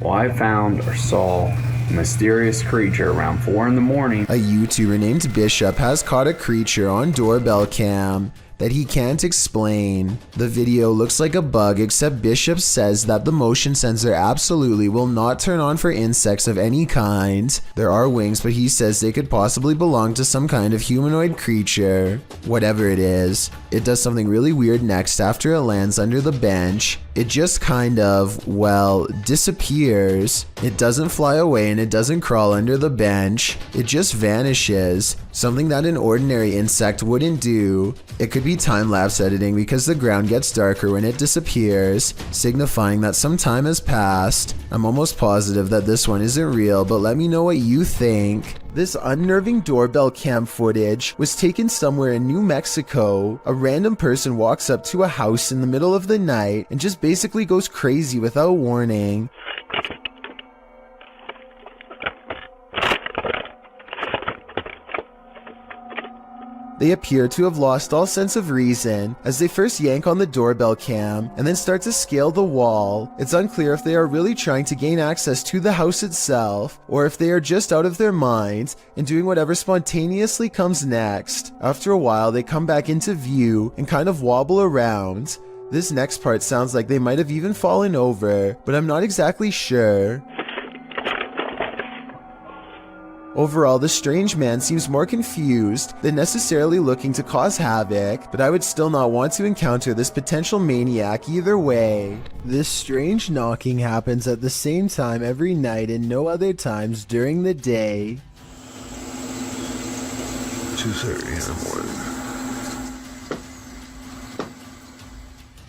Well, I found or saw a mysterious creature around 4 in the morning. A YouTuber named Bishop has caught a creature on doorbell cam that he can't explain. The video looks like a bug, except Bishop says that the motion sensor absolutely will not turn on for insects of any kind. There are wings, but he says they could possibly belong to some kind of humanoid creature. Whatever it is, it does something really weird next after it lands under the bench. It just kind of, well, disappears. It doesn't fly away and it doesn't crawl under the bench. It just vanishes. Something that an ordinary insect wouldn't do. It could be time-lapse editing because the ground gets darker when it disappears, signifying that some time has passed. I'm almost positive that this one isn't real, but let me know what you think. This unnerving doorbell cam footage was taken somewhere in New Mexico. A random person walks up to a house in the middle of the night and just basically goes crazy without warning. They appear to have lost all sense of reason as they first yank on the doorbell cam and then start to scale the wall. It's unclear if they are really trying to gain access to the house itself or if they are just out of their minds and doing whatever spontaneously comes next. After a while, they come back into view and kind of wobble around. This next part sounds like they might have even fallen over, but I'm not exactly sure. Overall, the strange man seems more confused than necessarily looking to cause havoc, but I would still not want to encounter this potential maniac either way. This strange knocking happens at the same time every night and no other times during the day. 2:30 in the morning.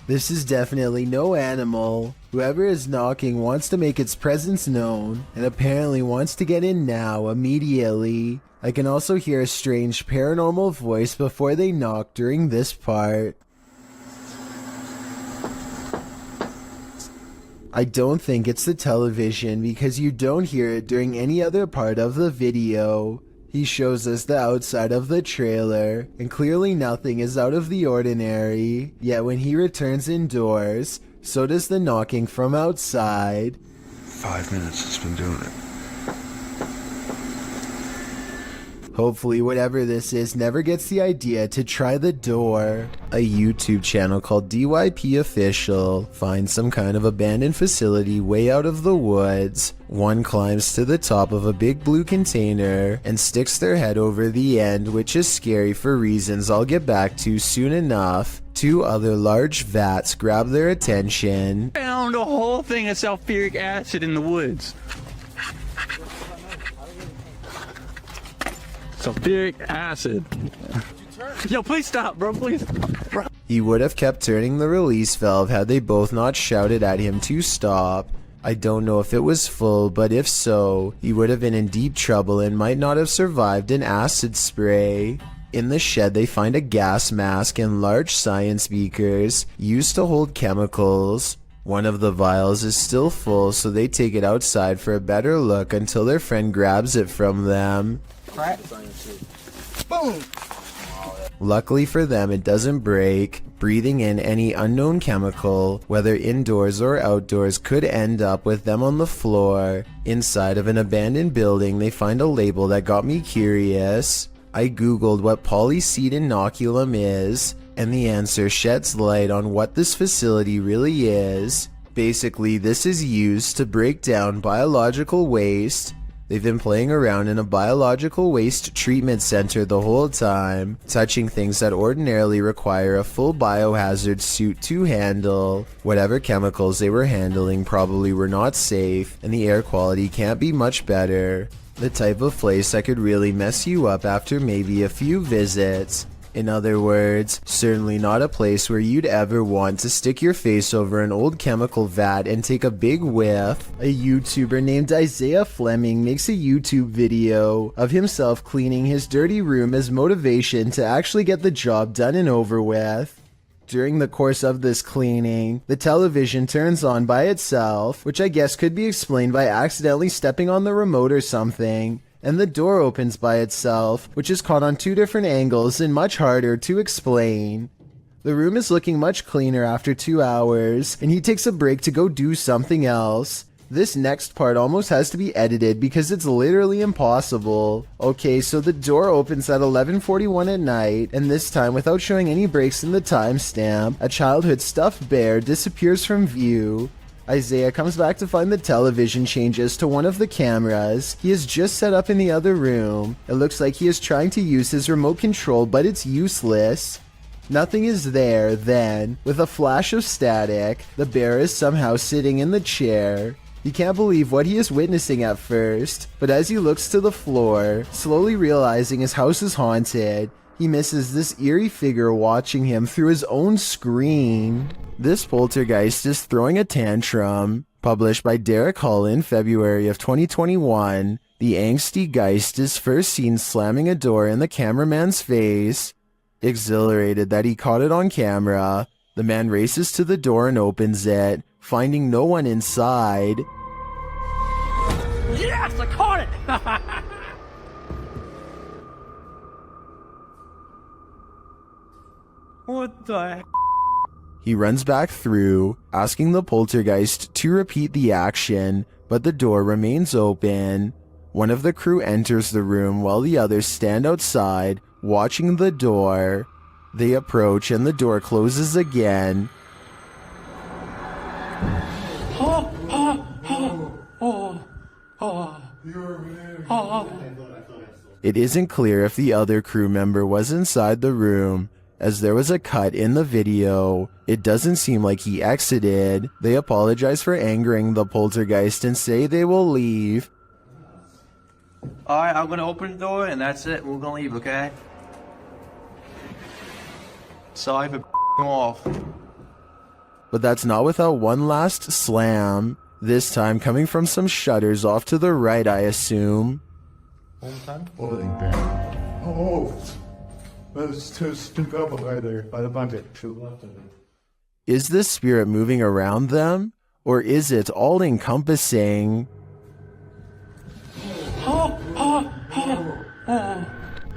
This is definitely no animal. Whoever is knocking wants to make its presence known, and apparently wants to get in now, immediately. I can also hear a strange paranormal voice before they knock during this part. I don't think it's the television because you don't hear it during any other part of the video. He shows us the outside of the trailer, and clearly nothing is out of the ordinary. Yet when he returns indoors, so does the knocking from outside. 5 minutes it's been doing it. Hopefully whatever this is never gets the idea to try the door. A YouTube channel called DYP Official finds some kind of abandoned facility way out of the woods. One climbs to the top of a big blue container and sticks their head over the end, which is scary for reasons I'll get back to soon enough. Two other large vats grab their attention. Found a whole thing of sulfuric acid in the woods. Sulfuric acid. Yo, please stop, bro, please. Bro. He would have kept turning the release valve had they both not shouted at him to stop. I don't know if it was full, but if so, he would have been in deep trouble and might not have survived an acid spray. In the shed, they find a gas mask and large science beakers used to hold chemicals. One of the vials is still full, so they take it outside for a better look until their friend grabs it from them. Boom! Luckily for them, it doesn't break. Breathing in any unknown chemical, whether indoors or outdoors, could end up with them on the floor. Inside of an abandoned building, they find a label that got me curious. I googled what polyseed inoculum is, and the answer sheds light on what this facility really is. Basically, this is used to break down biological waste. They've been playing around in a biological waste treatment center the whole time, touching things that ordinarily require a full biohazard suit to handle. Whatever chemicals they were handling probably were not safe, and the air quality can't be much better. The type of place that could really mess you up after maybe a few visits. In other words, certainly not a place where you'd ever want to stick your face over an old chemical vat and take a big whiff. A YouTuber named Isaiah Fleming makes a YouTube video of himself cleaning his dirty room as motivation to actually get the job done and over with. During the course of this cleaning, the television turns on by itself, which I guess could be explained by accidentally stepping on the remote or something. And the door opens by itself, which is caught on two different angles and much harder to explain. The room is looking much cleaner after 2 hours, and he takes a break to go do something else. This next part almost has to be edited because it's literally impossible. Okay, so the door opens at 11:41 at night, and this time, without showing any breaks in the timestamp, a childhood stuffed bear disappears from view. Isaiah comes back to find the television changes to one of the cameras he has just set up in the other room. It looks like he is trying to use his remote control, but it's useless. Nothing is there. Then, with a flash of static, the bear is somehow sitting in the chair. He can't believe what he is witnessing at first, but as he looks to the floor, slowly realizing his house is haunted, he misses this eerie figure watching him through his own screen. This poltergeist is throwing a tantrum. Published by Derek Hull in February of 2021, the angsty geist is first seen slamming a door in the cameraman's face. Exhilarated that he caught it on camera, the man races to the door and opens it, finding no one inside. Yes, I caught it! What the heck? He runs back through, asking the poltergeist to repeat the action, but the door remains open. One of the crew enters the room while the others stand outside, watching the door. They approach and the door closes again. It isn't clear if the other crew member was inside the room, as there was a cut in the video. It doesn't seem like he exited. They apologize for angering the poltergeist and say they will leave. Alright, I'm gonna open the door and that's it. We're gonna leave, okay? Sorry for off. But that's not without one last slam. This time coming from some shutters off to the right, I assume. Oh, there's two people right there by the bucket. To the left of it. Is this spirit moving around them? Or is it all-encompassing?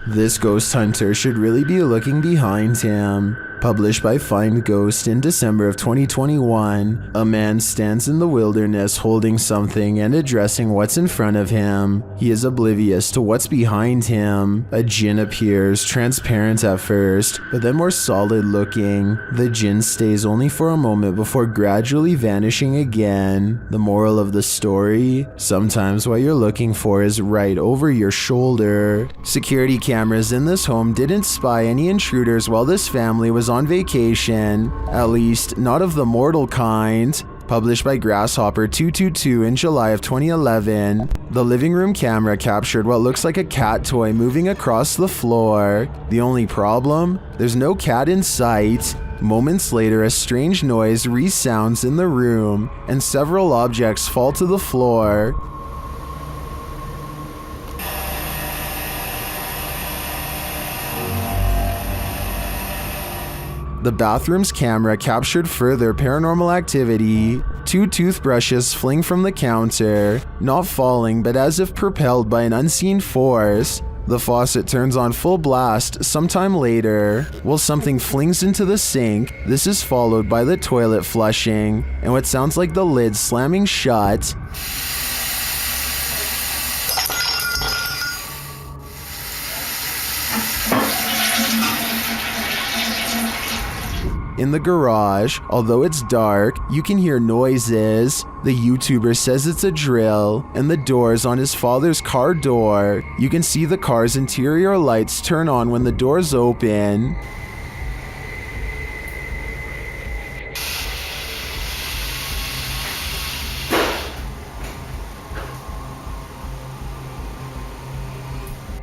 This ghost hunter should really be looking behind him. Published by Find Ghost in December of 2021, a man stands in the wilderness holding something and addressing what's in front of him. He is oblivious to what's behind him. A djinn appears, transparent at first, but then more solid looking. The djinn stays only for a moment before gradually vanishing again. The moral of the story? Sometimes what you're looking for is right over your shoulder. Security cameras in this home didn't spy any intruders while this family was on vacation, at least not of the mortal kind. Published by Grasshopper 222 in July of 2011, the living room camera captured what looks like a cat toy moving across the floor. The only problem? There's no cat in sight. Moments later, a strange noise resounds in the room, and several objects fall to the floor. The bathroom's camera captured further paranormal activity. Two toothbrushes fling from the counter, not falling but as if propelled by an unseen force. The faucet turns on full blast sometime later, while something flings into the sink. This is followed by the toilet flushing, and what sounds like the lid slamming shut. In the garage, although it's dark, you can hear noises. The YouTuber says it's a drill, and the doors on his father's car door. You can see the car's interior lights turn on when the doors open.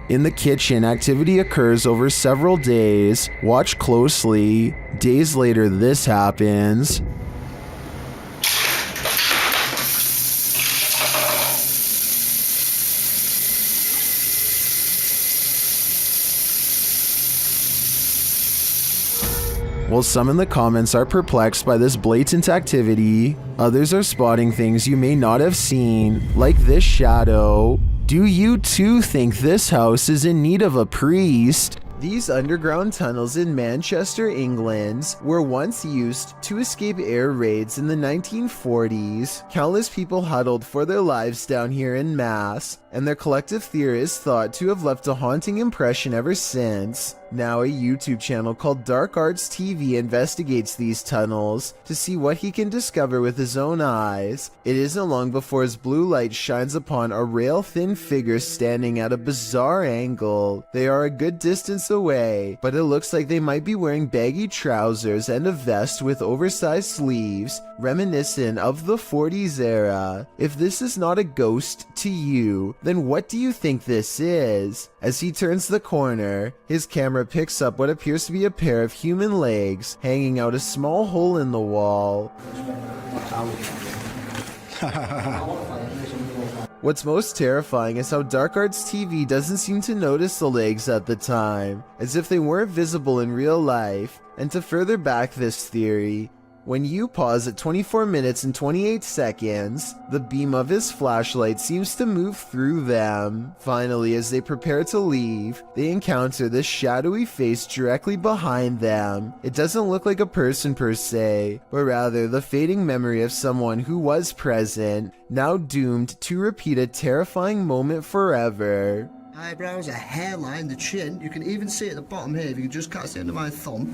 In the kitchen, activity occurs over several days. Watch closely. Days later, this happens. While some in the comments are perplexed by this blatant activity, others are spotting things you may not have seen, like this shadow. Do you too think this house is in need of a priest? These underground tunnels in Manchester, England, were once used to escape air raids in the 1940s. Countless people huddled for their lives down here in mass, and their collective theory is thought to have left a haunting impression ever since. Now a YouTube channel called Dark Arts TV investigates these tunnels to see what he can discover with his own eyes. It isn't long before his blue light shines upon a rail-thin figure standing at a bizarre angle. They are a good distance away, but it looks like they might be wearing baggy trousers and a vest with oversized sleeves, reminiscent of the 40s era. If this is not a ghost to you, then what do you think this is? As he turns the corner, his camera picks up what appears to be a pair of human legs hanging out a small hole in the wall. What's most terrifying is how Dark Arts TV doesn't seem to notice the legs at the time, as if they weren't visible in real life. And to further back this theory, when you pause at 24 minutes and 28 seconds, the beam of his flashlight seems to move through them. Finally, as they prepare to leave, they encounter this shadowy face directly behind them. It doesn't look like a person per se, but rather the fading memory of someone who was present, now doomed to repeat a terrifying moment forever. Eyebrows, a hairline, the chin. You can even see at the bottom here, if you can just catch the end of my thumb,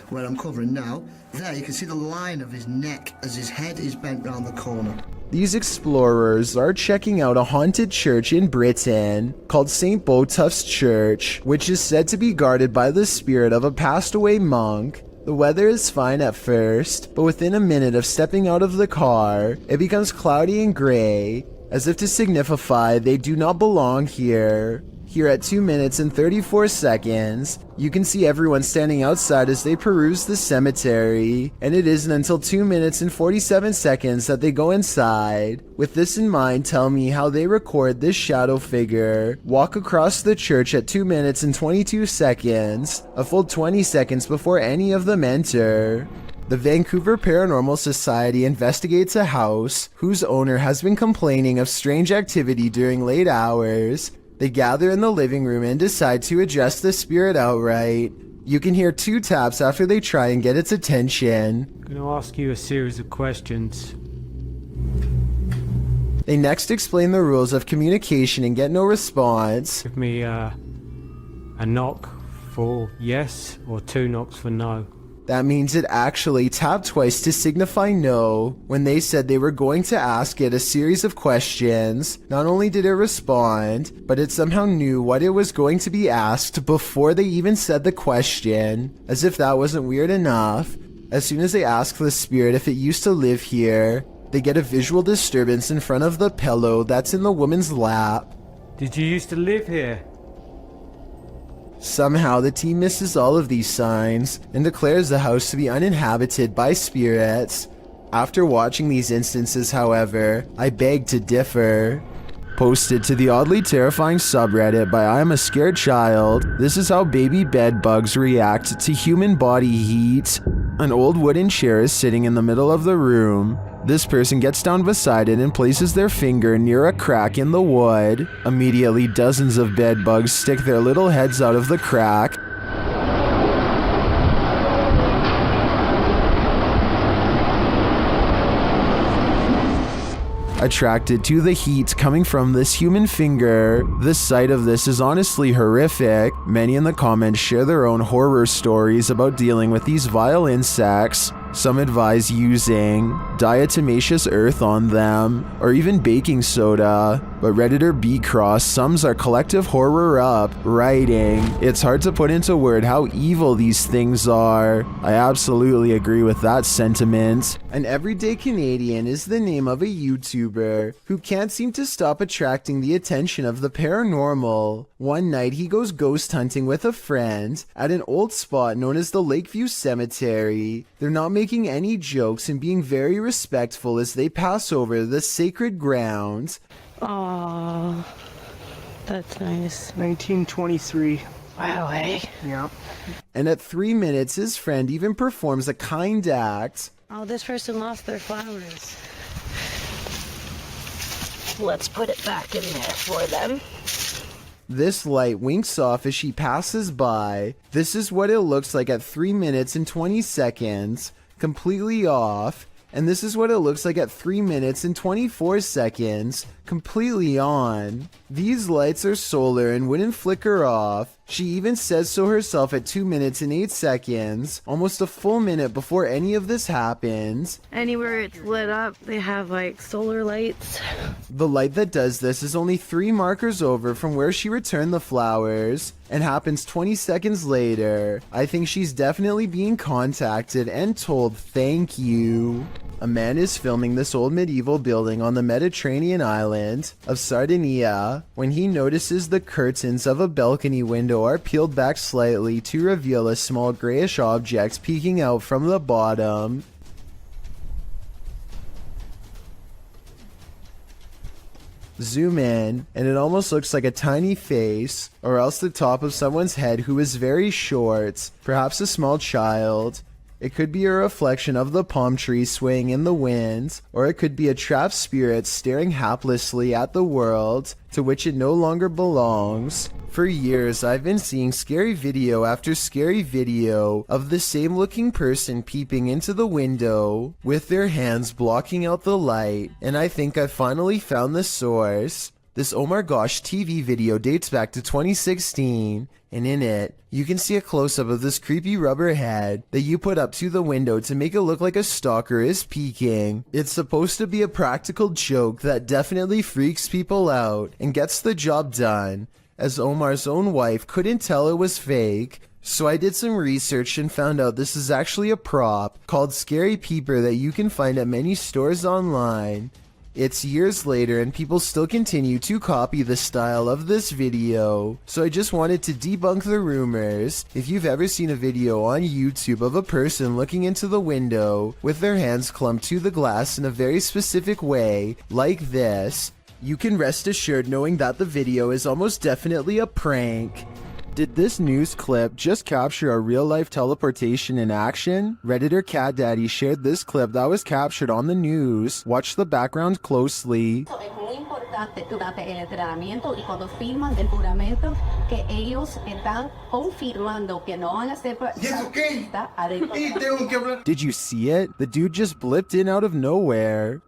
where I'm covering now, there you can see the line of his neck as his head is bent round the corner. These explorers are checking out a haunted church in Britain called St. Botolph's Church, which is said to be guarded by the spirit of a passed away monk. The weather is fine at first, but within a minute of stepping out of the car, it becomes cloudy and gray, as if to signify they do not belong here. Here at 2 minutes and 34 seconds, you can see everyone standing outside as they peruse the cemetery, and it isn't until 2 minutes and 47 seconds that they go inside. With this in mind, tell me how they record this shadow figure walk across the church at 2 minutes and 22 seconds, a full 20 seconds before any of them enter. The Vancouver Paranormal Society investigates a house whose owner has been complaining of strange activity during late hours. They gather in the living room and decide to address the spirit outright. You can hear 2 taps after they try and get its attention. I'm going to ask you a series of questions. They next explain the rules of communication and get no response. Give me a knock for yes or 2 knocks for no. That means it actually tapped twice to signify no. When they said they were going to ask it a series of questions, not only did it respond, but it somehow knew what it was going to be asked before they even said the question. As if that wasn't weird enough, as soon as they ask the spirit if it used to live here, they get a visual disturbance in front of the pillow that's in the woman's lap. Did you used to live here? Somehow, the team misses all of these signs and declares the house to be uninhabited by spirits. After watching these instances, however, I beg to differ. Posted to the oddly terrifying subreddit by I Am a Scared Child, this is how baby bed bugs react to human body heat. An old wooden chair is sitting in the middle of the room. This person gets down beside it and places their finger near a crack in the wood. Immediately, dozens of bed bugs stick their little heads out of the crack. Attracted to the heat coming from this human finger. The sight of this is honestly horrific. Many in the comments share their own horror stories about dealing with these vile insects. Some advise using diatomaceous earth on them, or even baking soda. But Redditor B Cross sums our collective horror up, writing, "It's hard to put into word how evil these things are." I absolutely agree with that sentiment. An Everyday Canadian is the name of a YouTuber who can't seem to stop attracting the attention of the paranormal. One night he goes ghost hunting with a friend at an old spot known as the Lakeview Cemetery. They're not making any jokes and being very respectful as they pass over the sacred ground. Aww, that's nice. 1923. Wow, eh? Yeah. And at 3 minutes, his friend even performs a kind act. Oh, this person lost their flowers. Let's put it back in there for them. This light winks off as she passes by. This is what it looks like at 3 minutes and 20 seconds, completely off. And this is what it looks like at 3 minutes and 24 seconds, completely on. These lights are solar and wouldn't flicker off. She even says so herself at 2 minutes and 8 seconds, almost a full minute before any of this happens. Anywhere it's lit up, they have like solar lights. The light that does this is only 3 markers over from where she returned the flowers, and happens 20 seconds later. I think she's definitely being contacted and told thank you. A man is filming this old medieval building on the Mediterranean island of Sardinia when he notices the curtains of a balcony window are peeled back slightly to reveal a small grayish object peeking out from the bottom. Zoom in, and it almost looks like a tiny face, or else the top of someone's head who is very short, perhaps a small child. It could be a reflection of the palm tree swaying in the wind, or it could be a trapped spirit staring haplessly at the world to which it no longer belongs. For years, I've been seeing scary video after scary video of the same looking person peeping into the window with their hands blocking out the light, and I think I finally found the source. This oh my gosh TV video dates back to 2016, and in it, you can see a close-up of this creepy rubber head that you put up to the window to make it look like a stalker is peeking. It's supposed to be a practical joke that definitely freaks people out and gets the job done, as Omar's own wife couldn't tell it was fake. So I did some research and found out this is actually a prop called Scary Peeper that you can find at many stores online. It's years later and people still continue to copy the style of this video, so I just wanted to debunk the rumors. If you've ever seen a video on YouTube of a person looking into the window with their hands clumped to the glass in a very specific way, like this, you can rest assured knowing that the video is almost definitely a prank. Did this news clip just capture a real-life teleportation in action? Redditor Cat Daddy shared this clip that was captured on the news. Watch the background closely. Es muy importante durante el entrenamiento y cuando firman el juramento que ellos están confirmando que no van a ser está adentro. Did you see it? The dude just blipped in out of nowhere.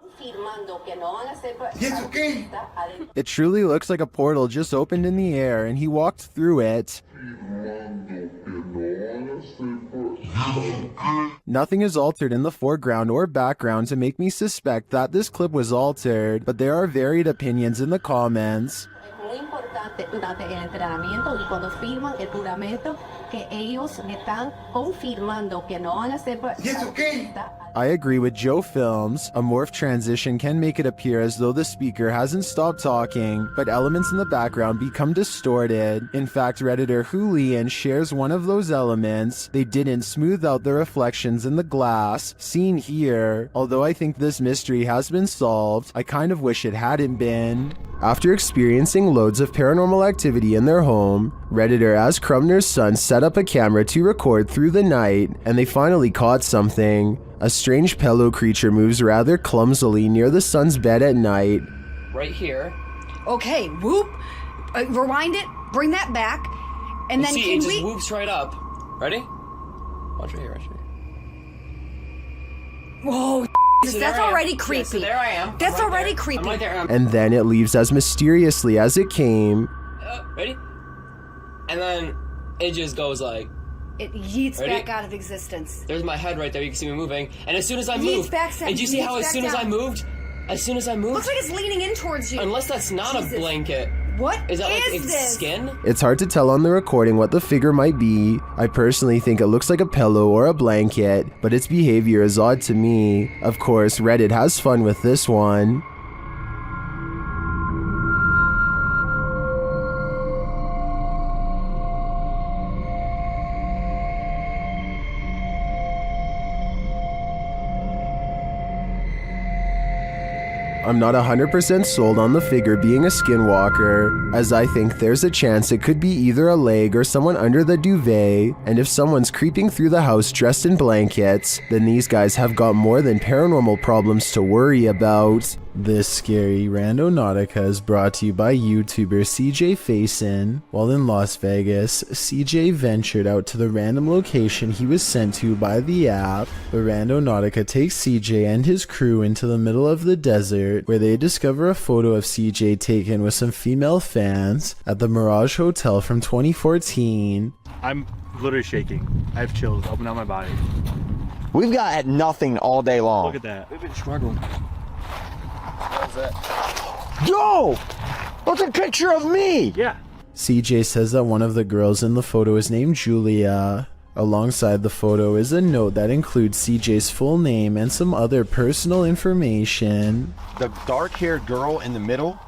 It truly looks like a portal just opened in the air and he walked through it. Nothing is altered in the foreground or background to make me suspect that this clip was altered, but there are varied opinions in the comments. Muy importante durante el entrenamiento y cuando firman el juramento que ellos están confirmando que no van a ser I agree with Joe Films. A morph transition can make it appear as though the speaker hasn't stopped talking, but elements in the background become distorted. In fact, Redditor Julian shares one of those elements. They didn't smooth out the reflections in the glass, seen here. Although I think this mystery has been solved, I kind of wish it hadn't been. After experiencing loads of paranormal activity in their home, Redditor as Crumner's son set up a camera to record through the night, and they finally caught something. A strange pillow creature moves rather clumsily near the son's bed at night. Right here. Okay, whoop. Rewind it, bring that back, and then see, it just whoops right up. Ready? Watch right here, watch right here. Whoa, So that's already creepy. Yeah, so there I am. That's right already there. creepy. I'm right there. And then it leaves as mysteriously as it came. Ready? And then it just goes like... It yeets Ready? back out of existence. There's my head right there. You can see me moving. And as soon as I Yeets moved... back, and do you see how as soon as I moved... As soon as I moved... Looks like it's leaning in towards you. Unless that's not Jesus. a blanket. What is that? Like its this? skin? It's hard to tell on the recording what the figure might be. I personally think it looks like a pillow or a blanket, but its behavior is odd to me. Of course, Reddit has fun with this one. I'm not 100% sold on the figure being a skinwalker, as I think there's a chance it could be either a leg or someone under the duvet, and if someone's creeping through the house dressed in blankets, then these guys have got more than paranormal problems to worry about. This scary Randomantica is brought to you by YouTuber CJ Faison. While in Las Vegas, CJ ventured out to the random location he was sent to by the app. The Randomantica takes CJ and his crew into the middle of the desert, where they discover a photo of CJ taken with some female fans at the Mirage Hotel from 2014. I'm literally shaking. I have chills up and down my body. We've got nothing all day long. Look at that. We've been struggling. Yo! That's a picture of me! Yeah. CJ says that one of the girls in the photo is named Julia. Alongside the photo is a note that includes CJ's full name and some other personal information. The dark-haired girl in the middle,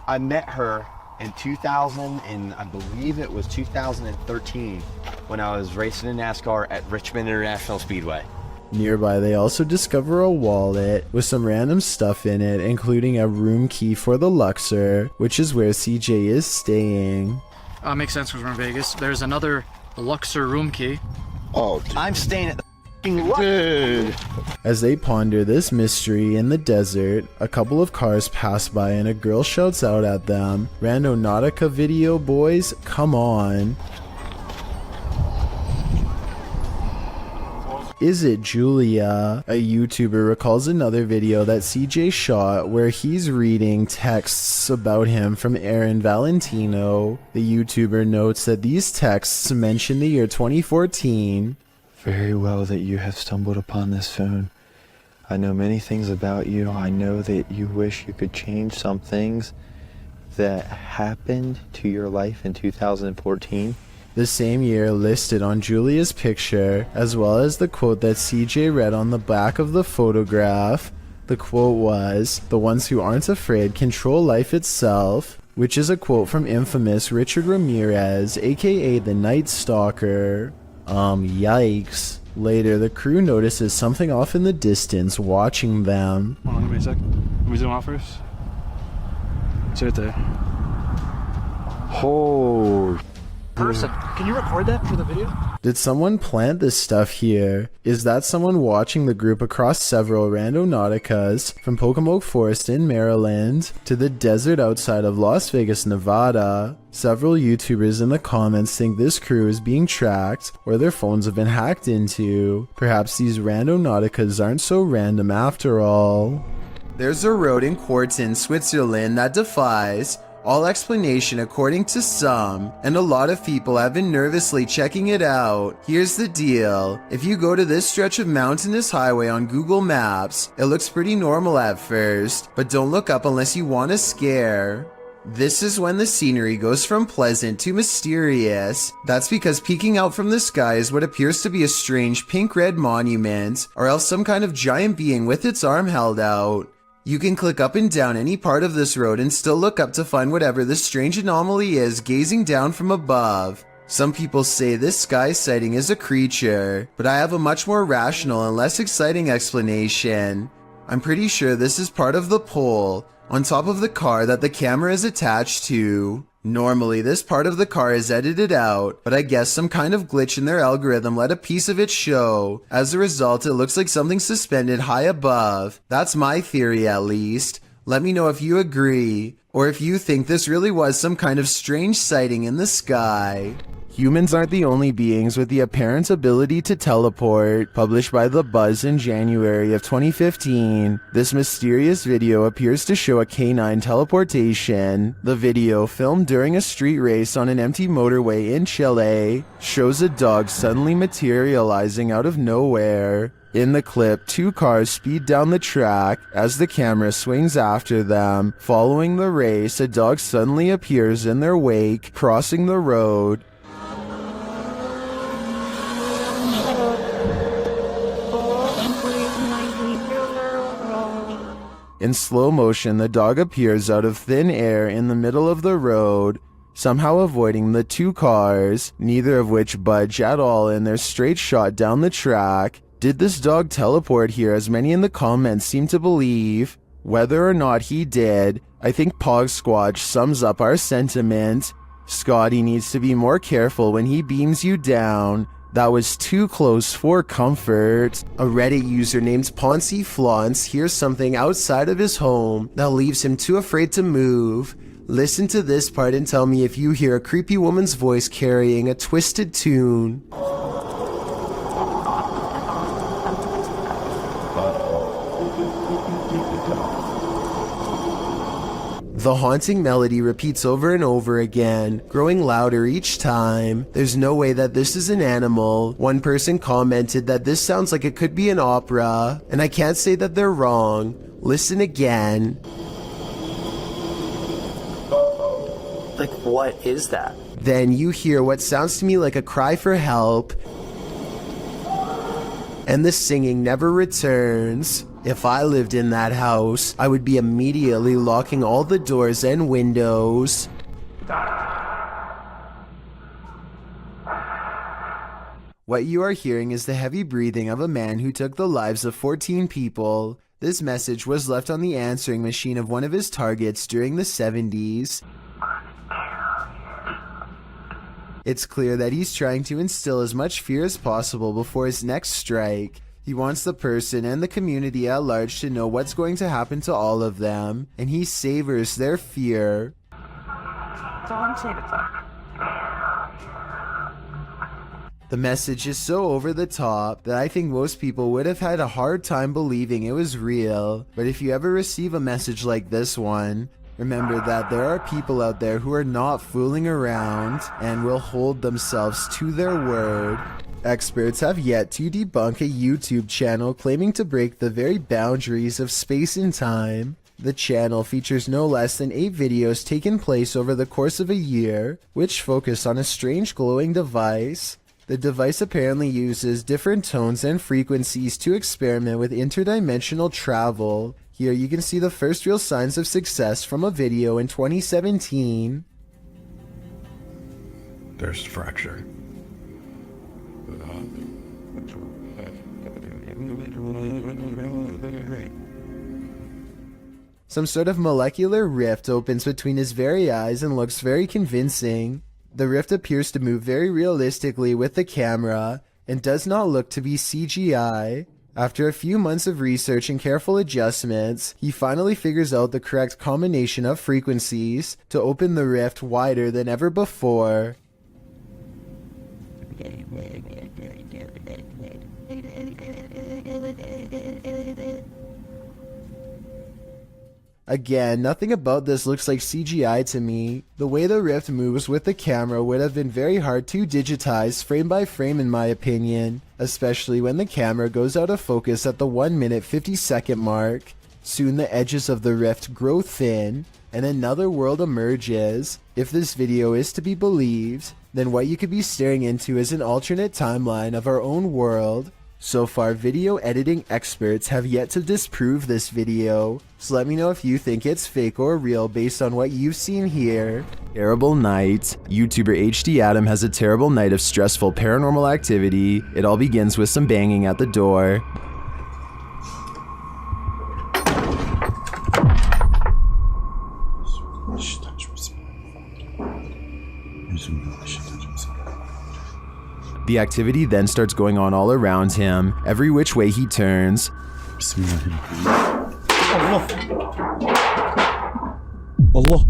I met her in 2000, and I believe it was 2013, when I was racing in NASCAR at Richmond International Speedway. Nearby, they also discover a wallet with some random stuff in it, including a room key for the Luxor, which is where CJ is staying. Makes sense because we're in Vegas. There's another Luxor room key. Oh, dude. I'm staying at the f***ing Luxor. As they ponder this mystery in the desert, a couple of cars pass by and a girl shouts out at them, "Randomantica video boys, come on." Is it Julia? A YouTuber recalls another video that CJ shot where he's reading texts about him from Aaron Valentino. The YouTuber notes that these texts mention the year 2014. Very well that you have stumbled upon this phone. I know many things about you. I know that you wish you could change some things that happened to your life in 2014. The same year listed on Julia's picture, as well as the quote that CJ read on the back of the photograph. The quote was, "The ones who aren't afraid control life itself," which is a quote from infamous Richard Ramirez, aka the Night Stalker. Yikes. Later, the crew notices something off in the distance watching them. Hold on, give me a sec. Let me zoom out first. It's right there. Oh. Person, can you record that for the video? Did someone plant this stuff here? Is that someone watching the group across several Randomanticas from Pocomoke Forest in Maryland to the desert outside of Las Vegas, Nevada? Several YouTubers in the comments think this crew is being tracked or their phones have been hacked into. Perhaps these Randomanticas aren't so random after all. There's a road in Quarten, Switzerland that defies all explanation according to some, and a lot of people have been nervously checking it out. Here's the deal. If you go to this stretch of mountainous highway on Google Maps, it looks pretty normal at first, but don't look up unless you want a scare. This is when the scenery goes from pleasant to mysterious. That's because peeking out from the sky is what appears to be a strange pink-red monument, or else some kind of giant being with its arm held out. You can click up and down any part of this road and still look up to find whatever this strange anomaly is gazing down from above. Some people say this sky sighting is a creature, but I have a much more rational and less exciting explanation. I'm pretty sure this is part of the pole on top of the car that the camera is attached to. Normally, this part of the car is edited out, but I guess some kind of glitch in their algorithm let a piece of it show. As a result, it looks like something suspended high above. That's my theory, at least. Let me know if you agree, or if you think this really was some kind of strange sighting in the sky. Humans aren't the only beings with the apparent ability to teleport. Published by The Buzz in January of 2015, this mysterious video appears to show a canine teleportation. The video, filmed during a street race on an empty motorway in Chile, shows a dog suddenly materializing out of nowhere. In the clip, two cars speed down the track. As the camera swings after them, following the race, a dog suddenly appears in their wake, crossing the road. In slow motion, the dog appears out of thin air in the middle of the road, somehow avoiding the two cars, neither of which budge at all in their straight shot down the track. Did this dog teleport here, as many in the comments seem to believe? Whether or not he did, I think Pog Squatch sums up our sentiment. Scotty needs to be more careful when he beams you down. That was too close for comfort. A Reddit user named Poncy Flauns hears something outside of his home that leaves him too afraid to move. Listen to this part and tell me if you hear a creepy woman's voice carrying a twisted tune. The haunting melody repeats over and over again, growing louder each time. There's no way that this is an animal. One person commented that this sounds like it could be an opera, and I can't say that they're wrong. Listen again. Like, what is that? Then you hear what sounds to me like a cry for help, and the singing never returns. If I lived in that house, I would be immediately locking all the doors and windows. What you are hearing is the heavy breathing of a man who took the lives of 14 people. This message was left on the answering machine of one of his targets during the 70s. It's clear that he's trying to instill as much fear as possible before his next strike. He wants the person and the community at large to know what's going to happen to all of them, and he savors their fear. The message is so over the top that I think most people would have had a hard time believing it was real. But if you ever receive a message like this one, remember that there are people out there who are not fooling around and will hold themselves to their word. Experts have yet to debunk a YouTube channel claiming to break the very boundaries of space and time. The channel features no less than 8 videos taken place over the course of a year, which focus on a strange glowing device. The device apparently uses different tones and frequencies to experiment with interdimensional travel. Here you can see the first real signs of success from a video in 2017. There's fracture. Some sort of molecular rift opens between his very eyes and looks very convincing. The rift appears to move very realistically with the camera and does not look to be CGI. After a few months of research and careful adjustments, he finally figures out the correct combination of frequencies to open the rift wider than ever before. Again, nothing about this looks like CGI to me. The way the rift moves with the camera would have been very hard to digitize frame by frame in my opinion, especially when the camera goes out of focus at the 1 minute 50-second mark. Soon the edges of the rift grow thin, and another world emerges. If this video is to be believed, then what you could be staring into is an alternate timeline of our own world. So far, video editing experts have yet to disprove this video, so let me know if you think it's fake or real based on what you've seen here. Terrible night. YouTuber HD Adam has a terrible night of stressful paranormal activity. It all begins with some banging at the door. The activity then starts going on all around him, every which way he turns. Allah! Allah!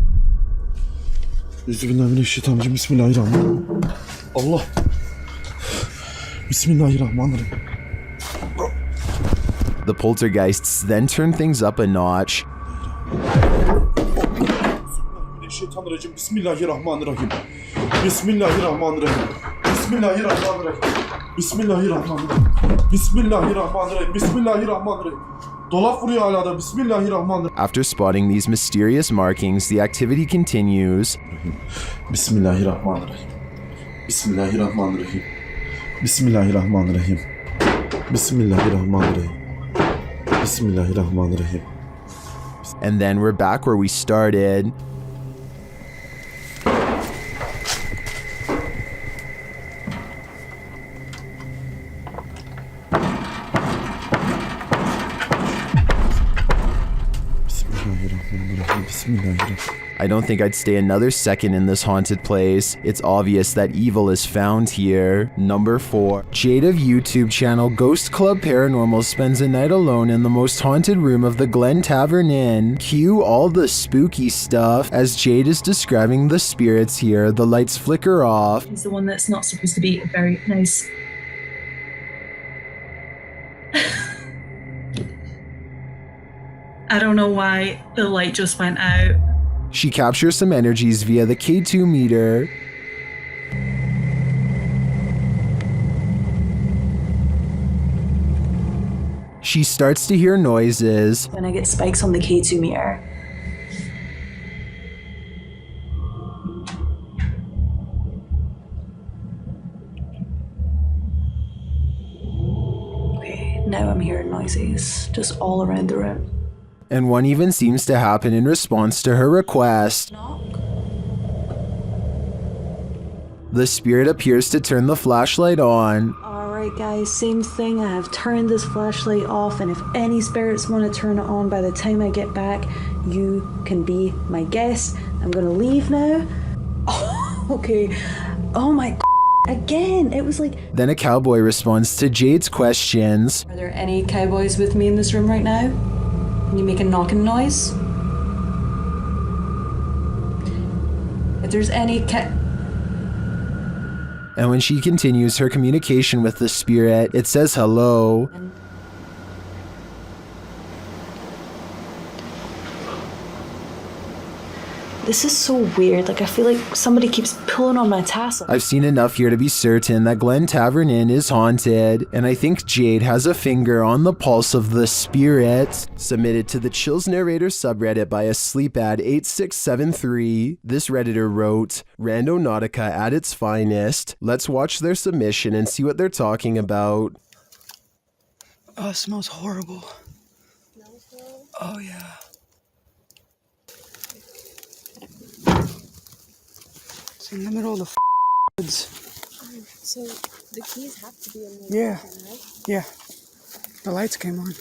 Bismillahirrahmanirrahim. Bismillahirrahmanirrahim. Allah! Bismillahirrahmanirrahim. The poltergeists then turn things up a notch. Bismillahirrahmanirrahim. Bismillahirrahmanirrahim. Bismillahirrahmanirrahim. Bismillahirrahmanirrahim. Bismillahirrahmanirrahim. Bismillahirrahmanirrahim. Dolap vuruyor hala da. Bismillahirrahmanirrahim. After spotting these mysterious markings, the activity continues. Bismillahirrahmanirrahim. Bismillahirrahmanirrahim. Bismillahirrahmanirrahim. Bismillahirrahmanirrahim. Bismillahirrahmanirrahim. And then we're back where we started. I don't think I'd stay another second in this haunted place. It's obvious that evil is found here. Number 4. Jade of YouTube channel Ghost Club Paranormal spends a night alone in the most haunted room of the Glen Tavern Inn. Cue all the spooky stuff. As Jade is describing the spirits here, the lights flicker off. He's the one that's not supposed to be very nice. I don't know why the light just went out. She captures some energies via the K2 meter. She starts to hear noises. When I get spikes on the K2 meter. Okay, now I'm hearing noises just all around the room. And one even seems to happen in response to her request. The spirit appears to turn the flashlight on. Alright guys, same thing. I have turned this flashlight off, and if any spirits want to turn it on by the time I get back, you can be my guest. I'm gonna leave now. Oh, okay. Oh my again, it was like... Then a cowboy responds to Jade's questions. Are there any cowboys with me in this room right now? Can you make a knocking noise? If there's any And when she continues her communication with the spirit, it says hello. This is so weird. Like, I feel like somebody keeps pulling on my tassel. I've seen enough here to be certain that Glen Tavern Inn is haunted, and I think Jade has a finger on the pulse of the spirit. Submitted to the Chills Narrator subreddit by a sleepad 8673. This redditor wrote, Randomantica at its finest. Let's watch their submission and see what they're talking about. Oh, it smells horrible. Oh, yeah. It's in the middle of the woods. So the keys have to be in the Yeah. room, right? Yeah. The lights came on.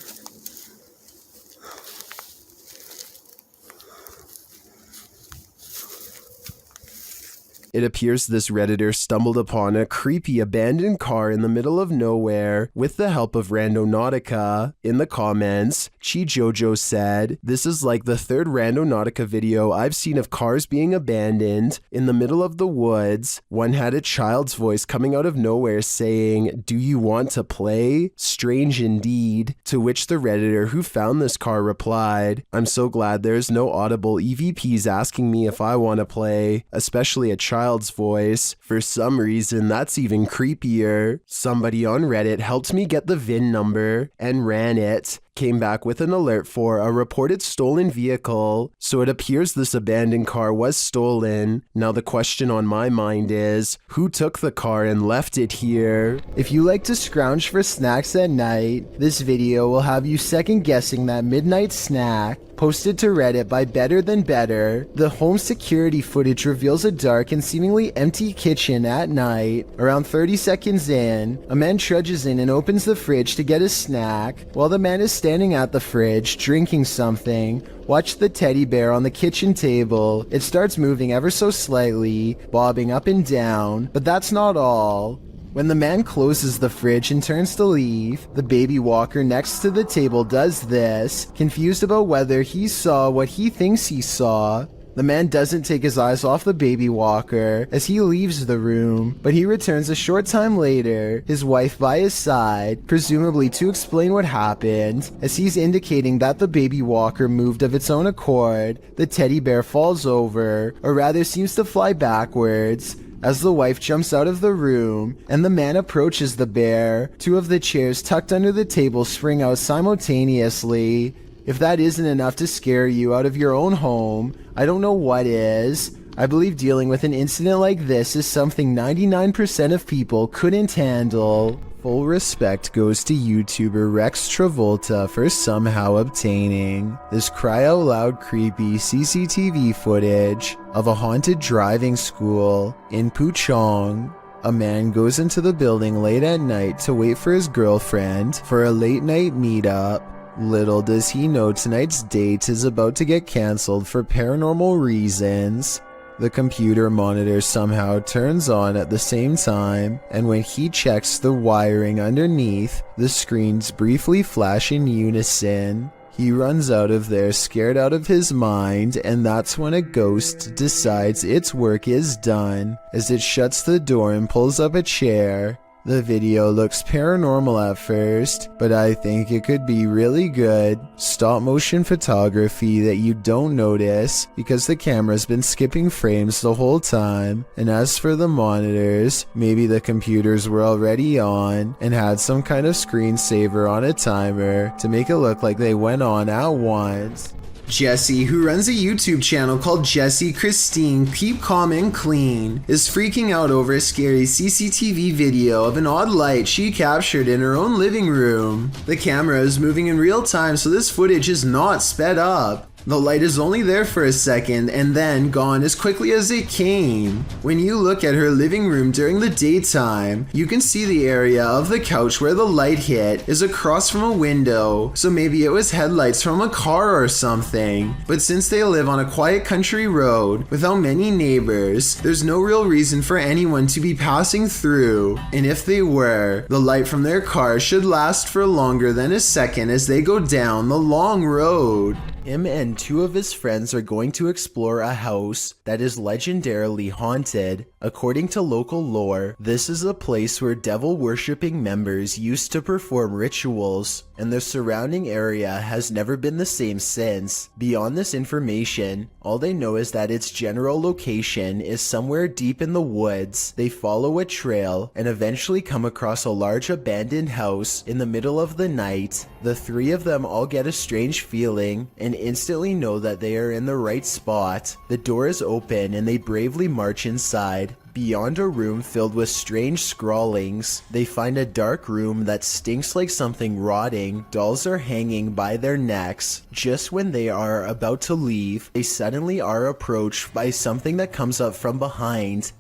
It appears this redditor stumbled upon a creepy abandoned car in the middle of nowhere with the help of Randomantica. In the comments, Chi Jojo said, "This is like the third Randomantica video I've seen of cars being abandoned in the middle of the woods. One had a child's voice coming out of nowhere saying, 'Do you want to play?' Strange indeed." To which the redditor who found this car replied, "I'm so glad there's no audible EVPs asking me if I want to play, especially a child's voice. For some reason, that's even creepier. Somebody on Reddit helped me get the VIN number and ran it. Came back with an alert for a reported stolen vehicle, so it appears this abandoned car was stolen. Now the question on my mind is, who took the car and left it here?" If you like to scrounge for snacks at night, this video will have you second guessing that midnight snack. Posted to Reddit by Better Than Better, the home security footage reveals a dark and seemingly empty kitchen at night. Around 30 seconds in, a man trudges in and opens the fridge to get a snack. While the man is standing at the fridge, drinking something, watch the teddy bear on the kitchen table. It starts moving ever so slightly, bobbing up and down, but that's not all. When the man closes the fridge and turns to leave, the baby walker next to the table does this, confused about whether he saw what he thinks he saw. The man doesn't take his eyes off the baby walker as he leaves the room, but he returns a short time later, his wife by his side, presumably to explain what happened. As he's indicating that the baby walker moved of its own accord, the teddy bear falls over, or rather seems to fly backwards. As the wife jumps out of the room and the man approaches the bear, two of the chairs tucked under the table spring out simultaneously. If that isn't enough to scare you out of your own home, I don't know what is. I believe dealing with an incident like this is something 99% of people couldn't handle. Full respect goes to YouTuber Rex Travolta for somehow obtaining this cry out loud creepy CCTV footage of a haunted driving school in Puchong. A man goes into the building late at night to wait for his girlfriend for a late night meetup. Little does he know tonight's date is about to get cancelled for paranormal reasons. The computer monitor somehow turns on at the same time, and when he checks the wiring underneath, the screens briefly flash in unison. He runs out of there scared out of his mind, and that's when a ghost decides its work is done as it shuts the door and pulls up a chair. The video looks paranormal at first, but I think it could be really good stop motion photography that you don't notice because the camera's been skipping frames the whole time. And as for the monitors, maybe the computers were already on and had some kind of screensaver on a timer to make it look like they went on at once. Jessie, who runs a YouTube channel called Jessie Christine Keep Calm and Clean, is freaking out over a scary CCTV video of an odd light she captured in her own living room. The camera is moving in real time, so this footage is not sped up. The light is only there for a second and then gone as quickly as it came. When you look at her living room during the daytime, you can see the area of the couch where the light hit is across from a window, so maybe it was headlights from a car or something. But since they live on a quiet country road without many neighbors, there's no real reason for anyone to be passing through. And if they were, the light from their car should last for longer than a second as they go down the long road. Him and two of his friends are going to explore a house that is legendarily haunted. According to local lore, this is a place where devil-worshipping members used to perform rituals, and the surrounding area has never been the same since. Beyond this information, all they know is that its general location is somewhere deep in the woods. They follow a trail and eventually come across a large abandoned house in the middle of the night. The three of them all get a strange feeling and instantly know that they are in the right spot. The door is open and they bravely march inside. Beyond a room filled with strange scrawlings, they find a dark room that stinks like something rotting. Dolls are hanging by their necks. Just when they are about to leave, they suddenly are approached by something that comes up from behind.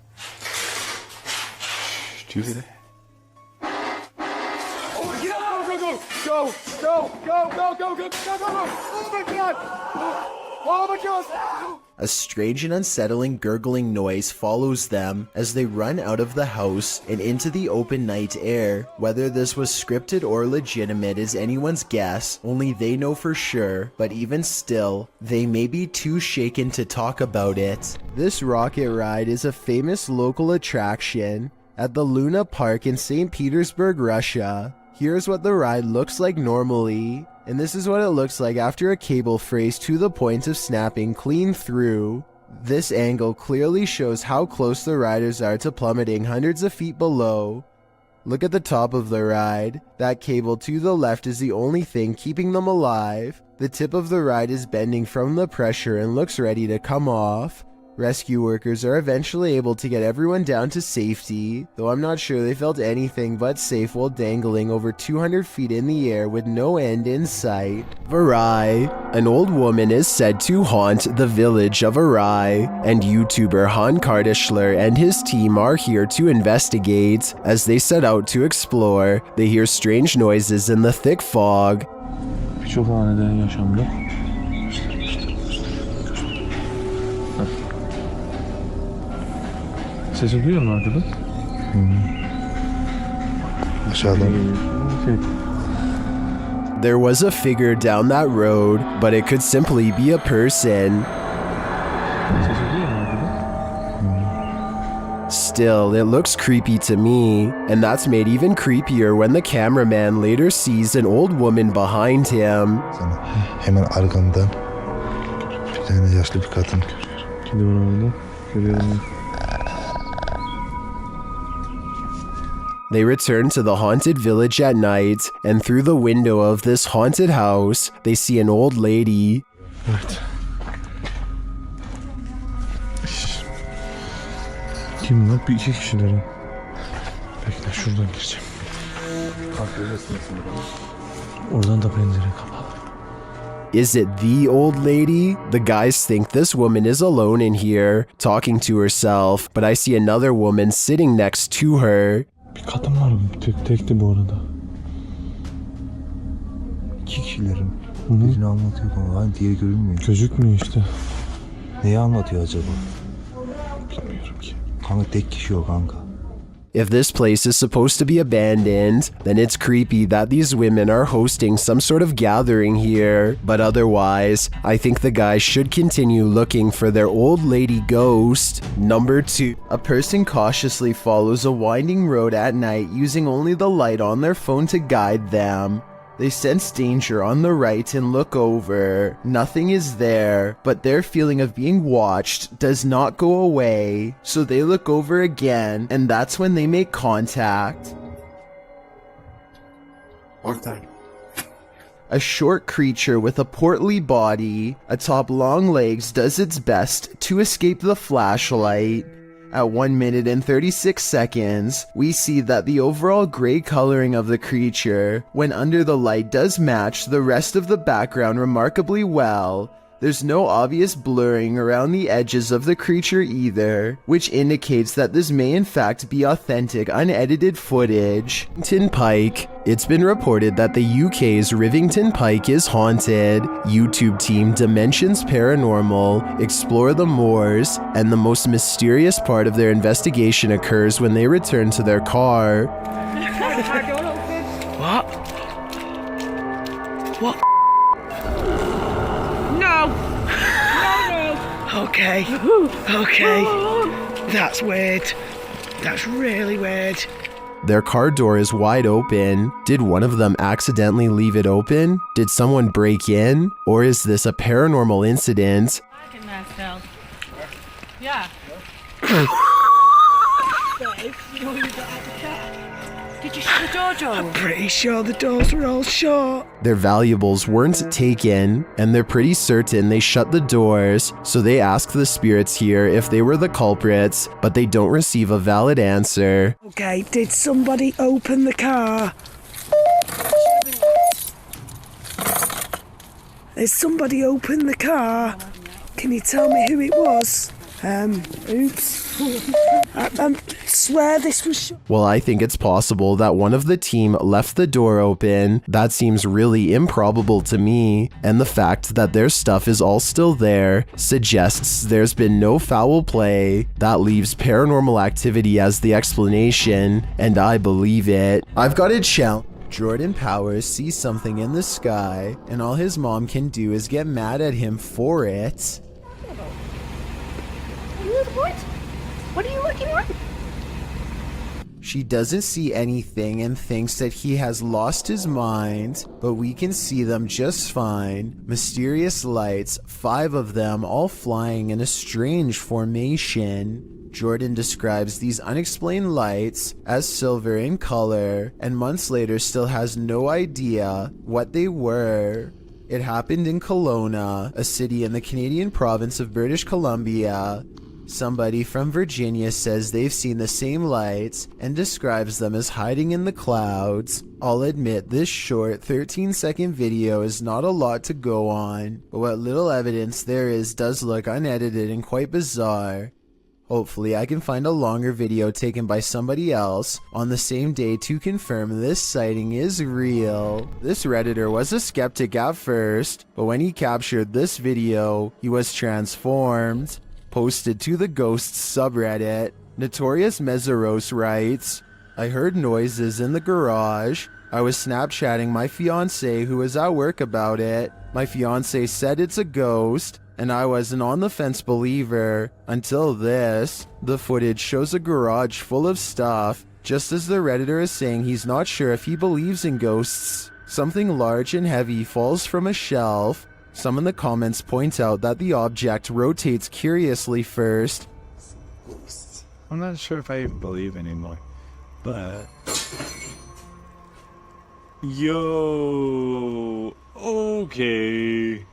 Do you hear that? Go! Oh my god! Oh my god! A strange and unsettling gurgling noise follows them as they run out of the house and into the open night air. Whether this was scripted or legitimate is anyone's guess, only they know for sure, but even still, they may be too shaken to talk about it. This rocket ride is a famous local attraction at the Luna Park in St. Petersburg, Russia. Here's what the ride looks like normally, and this is what it looks like after a cable frays to the point of snapping clean through. This angle clearly shows how close the riders are to plummeting hundreds of feet below. Look at the top of the ride. That cable to the left is the only thing keeping them alive. The tip of the ride is bending from the pressure and looks ready to come off. Rescue workers are eventually able to get everyone down to safety, though I'm not sure they felt anything but safe while dangling over 200 feet in the air with no end in sight. Varai. An old woman is said to haunt the village of Varai, and YouTuber Han Kardashler and his team are here to investigate. As they set out to explore, they hear strange noises in the thick fog. Birçok haneden yaşamda. Sesi duyuyor musun arkada? There was a figure down that road, but it could simply be a person. Still, it looks creepy to me, and that's made even creepier when the cameraman later sees an old woman behind him. Hemen arkamdan bir tane yaşlı bir kadın. Gidiyor orada. Görüyorum. They return to the haunted village at night, and through the window of this haunted house, they see an old lady. Evet. Kim lan? Bir iki kişilerin. Bekle şuradan gireceğim. Oradan da pencere kapalı. Is it the old lady? The guys think this woman is alone in here, talking to herself, but I see another woman sitting next to her. Bir kadın var, tekti bu arada. İki kişilerin. Birini anlatıyor bana. Hani diğeri görünmüyor. Gözükmüyor işte. Neyi anlatıyor acaba? Bilmiyorum ki. Kanka tek kişi o kanka. If this place is supposed to be abandoned, then it's creepy that these women are hosting some sort of gathering here. But otherwise, I think the guys should continue looking for their old lady ghost. Number 2. A person cautiously follows a winding road at night using only the light on their phone to guide them. They sense danger on the right and look over. Nothing is there, but their feeling of being watched does not go away. So they look over again, and that's when they make contact. A short creature with a portly body, atop long legs, does its best to escape the flashlight. At 1 minute and 36 seconds, we see that the overall gray coloring of the creature, when under the light, does match the rest of the background remarkably well. There's no obvious blurring around the edges of the creature either, which indicates that this may in fact be authentic, unedited footage. Rivington Pike. It's been reported that the UK's Rivington Pike is haunted. YouTube team Dimensions Paranormal explore the moors, and the most mysterious part of their investigation occurs when they return to their car. What? What? No! No! Okay. Okay. That's weird. That's really weird. Their car door is wide open. Did one of them accidentally leave it open? Did someone break in? Or is this a paranormal incident? Yeah. Did you shut the door, Joe? I'm pretty sure the doors were all shut. Their valuables weren't taken, and they're pretty certain they shut the doors, so they ask the spirits here if they were the culprits, but they don't receive a valid answer. Okay, did somebody open the car? Did somebody open the car? Can you tell me who it was? Oops. I swear this was shut. Well, I think it's possible that one of the team left the door open. That seems really improbable to me, and the fact that their stuff is all still there suggests there's been no foul play. That leaves paranormal activity as the explanation, and I believe it. I've got a challenge. Jordan Powers sees something in the sky, and all his mom can do is get mad at him for it. What? What are you looking at? She doesn't see anything and thinks that he has lost his mind, but we can see them just fine. Mysterious lights, 5 of them all flying in a strange formation. Jordan describes these unexplained lights as silver in color, and months later still has no idea what they were. It happened in Kelowna, a city in the Canadian province of British Columbia. Somebody from Virginia says they've seen the same lights and describes them as hiding in the clouds. I'll admit this short 13-second video is not a lot to go on, but what little evidence there is does look unedited and quite bizarre. Hopefully I can find a longer video taken by somebody else on the same day to confirm this sighting is real. This Redditor was a skeptic at first, but when he captured this video, he was transformed. Posted to the Ghosts subreddit, Notorious Meseros writes, I heard noises in the garage. I was Snapchatting my fiancé who was at work about it. My fiancé said it's a ghost, and I was an on-the-fence believer until this. The footage shows a garage full of stuff, just as the Redditor is saying he's not sure if he believes in ghosts. Something large and heavy falls from a shelf. Some in the comments point out that the object rotates curiously first. I'm not sure if I believe anymore, but... Yo... Okay...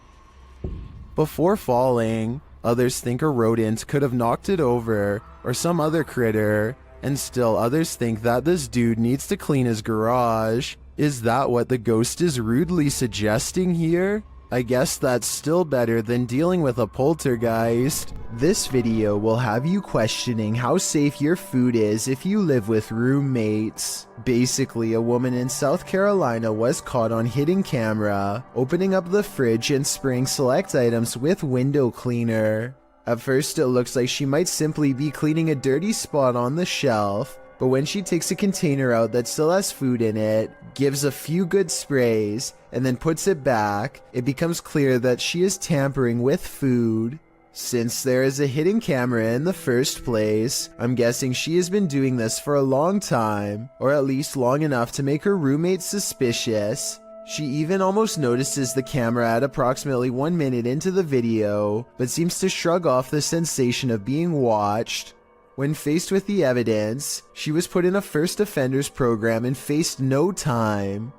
Before falling, others think a rodent could have knocked it over, or some other critter, and still others think that this dude needs to clean his garage. Is that what the ghost is rudely suggesting here? I guess that's still better than dealing with a poltergeist. This video will have you questioning how safe your food is if you live with roommates. Basically, a woman in South Carolina was caught on hidden camera, opening up the fridge and spraying select items with window cleaner. At first, it looks like she might simply be cleaning a dirty spot on the shelf, but when she takes a container out that still has food in it, gives a few good sprays, and then puts it back, it becomes clear that she is tampering with food. Since there is a hidden camera in the first place, I'm guessing she has been doing this for a long time, or at least long enough to make her roommates suspicious. She even almost notices the camera at approximately 1 minute into the video, but seems to shrug off the sensation of being watched. When faced with the evidence, she was put in a first offenders program and faced no time.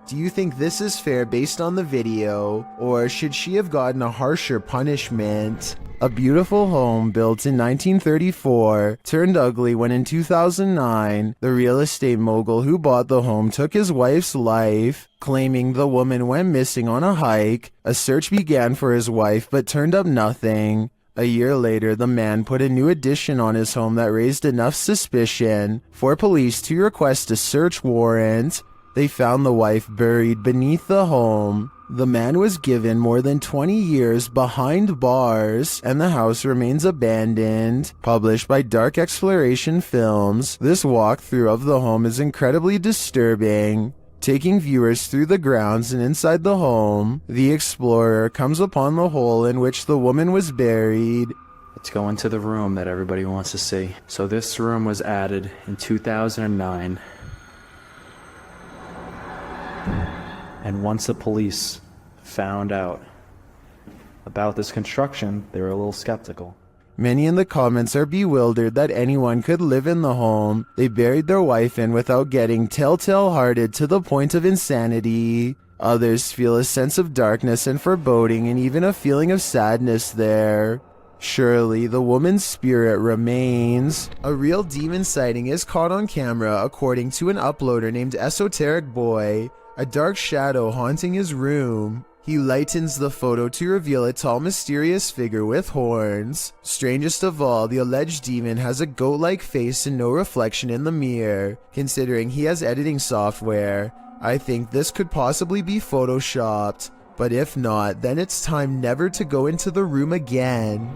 Do you think this is fair based on the video, or should she have gotten a harsher punishment? A beautiful home built in 1934 turned ugly when in 2009, the real estate mogul who bought the home took his wife's life, claiming the woman went missing on a hike. A search began for his wife but turned up nothing. A year later, the man put a new addition on his home that raised enough suspicion for police to request a search warrant. They found the wife buried beneath the home. The man was given more than 20 years behind bars, and the house remains abandoned. Published by Dark Exploration Films, this walkthrough of the home is incredibly disturbing. Taking viewers through the grounds and inside the home, the explorer comes upon the hole in which the woman was buried. Let's go into the room that everybody wants to see. So this room was added in 2009. And once the police found out about this construction, they were a little skeptical. Many in the comments are bewildered that anyone could live in the home they buried their wife in without getting telltale-hearted to the point of insanity. Others feel a sense of darkness and foreboding and even a feeling of sadness there. Surely the woman's spirit remains. A real demon sighting is caught on camera according to an uploader named Esoteric Boy, a dark shadow haunting his room. He lightens the photo to reveal a tall, mysterious figure with horns. Strangest of all, the alleged demon has a goat-like face and no reflection in the mirror. Considering he has editing software, I think this could possibly be photoshopped. But if not, then it's time never to go into the room again.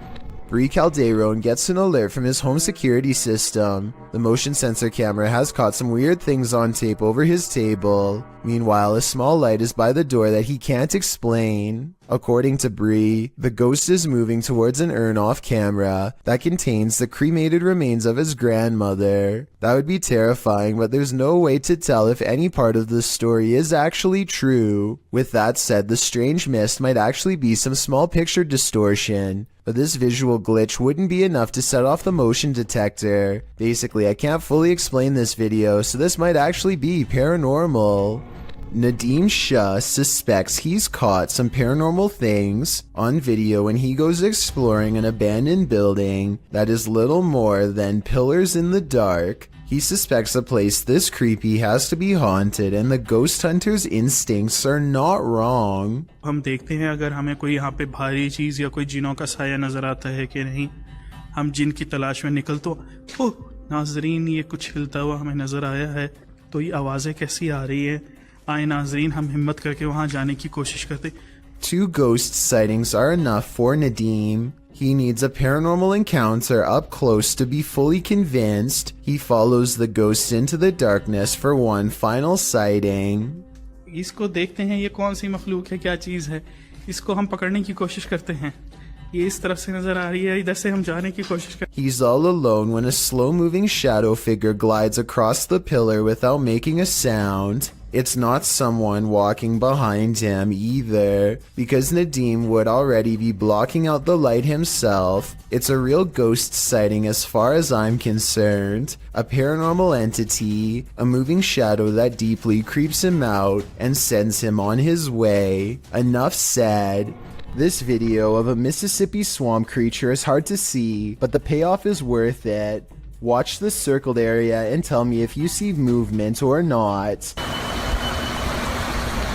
Bree Calderon gets an alert from his home security system. The motion sensor camera has caught some weird things on tape over his table. Meanwhile, a small light is by the door that he can't explain. According to Bree, the ghost is moving towards an urn off camera that contains the cremated remains of his grandmother. That would be terrifying, but there's no way to tell if any part of the story is actually true. With that said, the strange mist might actually be some small picture distortion, but this visual glitch wouldn't be enough to set off the motion detector. Basically, I can't fully explain this video, so this might actually be paranormal. Nadeem Shah suspects he's caught some paranormal things on video when he goes exploring an abandoned building that is little more than pillars in the dark. He suspects a place this creepy has to be haunted, and the ghost hunter's instincts are not wrong. हम देखते हैं अगर हमें कोई यहाँ पे भारी चीज या कोई जिनों का साया नजर आता है कि नहीं. हम जिन की तलाश में निकल तो ओह नाजरीन ये कुछ हिलता हुआ हमें नजर आया है. तो ये आवाजें कैसी आ रही है. आए नाजरीन हम हिम्मत करके वहां जाने की कोशिश करते. 2 ghost sightings are enough for Nadeem. He needs a paranormal encounter up close to be fully convinced. He follows the ghosts into the darkness for one final sighting. इसको देखते हैं ये कौन सी मखलूक है, क्या चीज है. इसको हम पकड़ने की कोशिश करते हैं. ये इस तरफ से नजर आ रही है, इधर से हम जाने की कोशिश करते हैं. He's all alone when a slow-moving shadow figure glides across the pillar without making a sound. It's not someone walking behind him either, because Nadeem would already be blocking out the light himself. It's a real ghost sighting as far as I'm concerned. A paranormal entity, a moving shadow that deeply creeps him out and sends him on his way. Enough said. This video of a Mississippi swamp creature is hard to see, but the payoff is worth it. Watch the circled area and tell me if you see movement or not.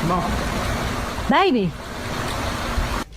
Mom. Baby.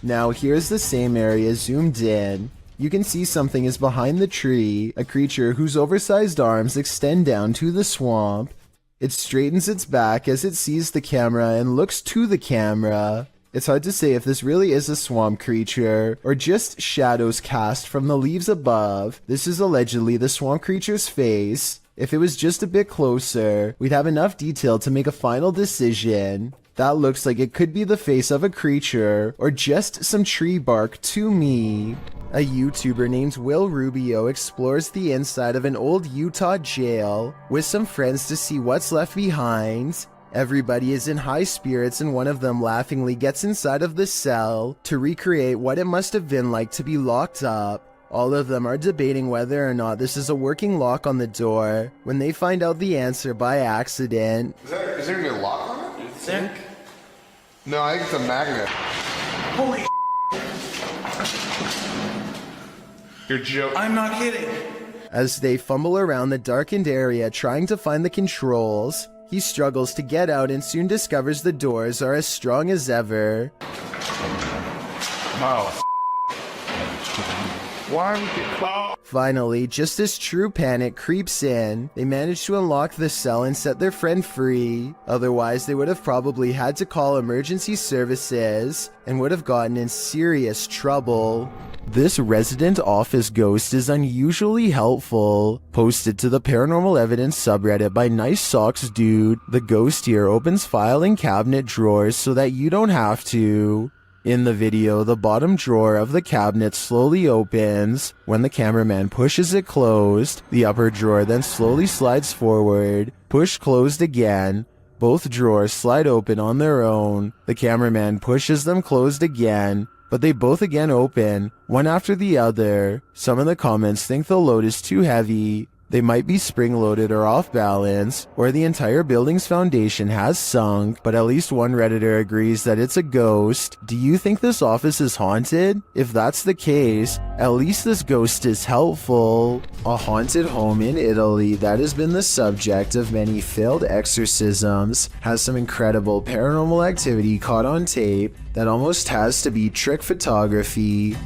Now here's the same area zoomed in. You can see something is behind the tree, a creature whose oversized arms extend down to the swamp. It straightens its back as it sees the camera and looks to the camera. It's hard to say if this really is a swamp creature or just shadows cast from the leaves above. This is allegedly the swamp creature's face. If it was just a bit closer, we'd have enough detail to make a final decision. That looks like it could be the face of a creature or just some tree bark to me. A YouTuber named Will Rubio explores the inside of an old Utah jail with some friends to see what's left behind. Everybody is in high spirits and one of them laughingly gets inside of the cell to recreate what it must have been like to be locked up. All of them are debating whether or not this is a working lock on the door when they find out the answer by accident. Is there gonna be a lock on it? You think? No, I think it's a magnet. Holy You're joking. I'm not kidding. As they fumble around the darkened area trying to find the controls, he struggles to get out and soon discovers the doors are as strong as ever. Wow. Why would you call? Finally, just as true panic creeps in, they manage to unlock the cell and set their friend free. Otherwise, they would have probably had to call emergency services and would have gotten in serious trouble. This resident office ghost is unusually helpful. Posted to the Paranormal Evidence subreddit by Nice Socks Dude, the ghost here opens filing cabinet drawers so that you don't have to. In the video, the bottom drawer of the cabinet slowly opens. When the cameraman pushes it closed, the upper drawer then slowly slides forward. Push closed again. Both drawers slide open on their own. The cameraman pushes them closed again, but they both again open, one after the other. Some of the comments think the load is too heavy. They might be spring-loaded or off balance, or the entire building's foundation has sunk, but at least one Redditor agrees that it's a ghost. Do you think this office is haunted? If that's the case, at least this ghost is helpful. A haunted home in Italy that has been the subject of many failed exorcisms has some incredible paranormal activity caught on tape that almost has to be trick photography.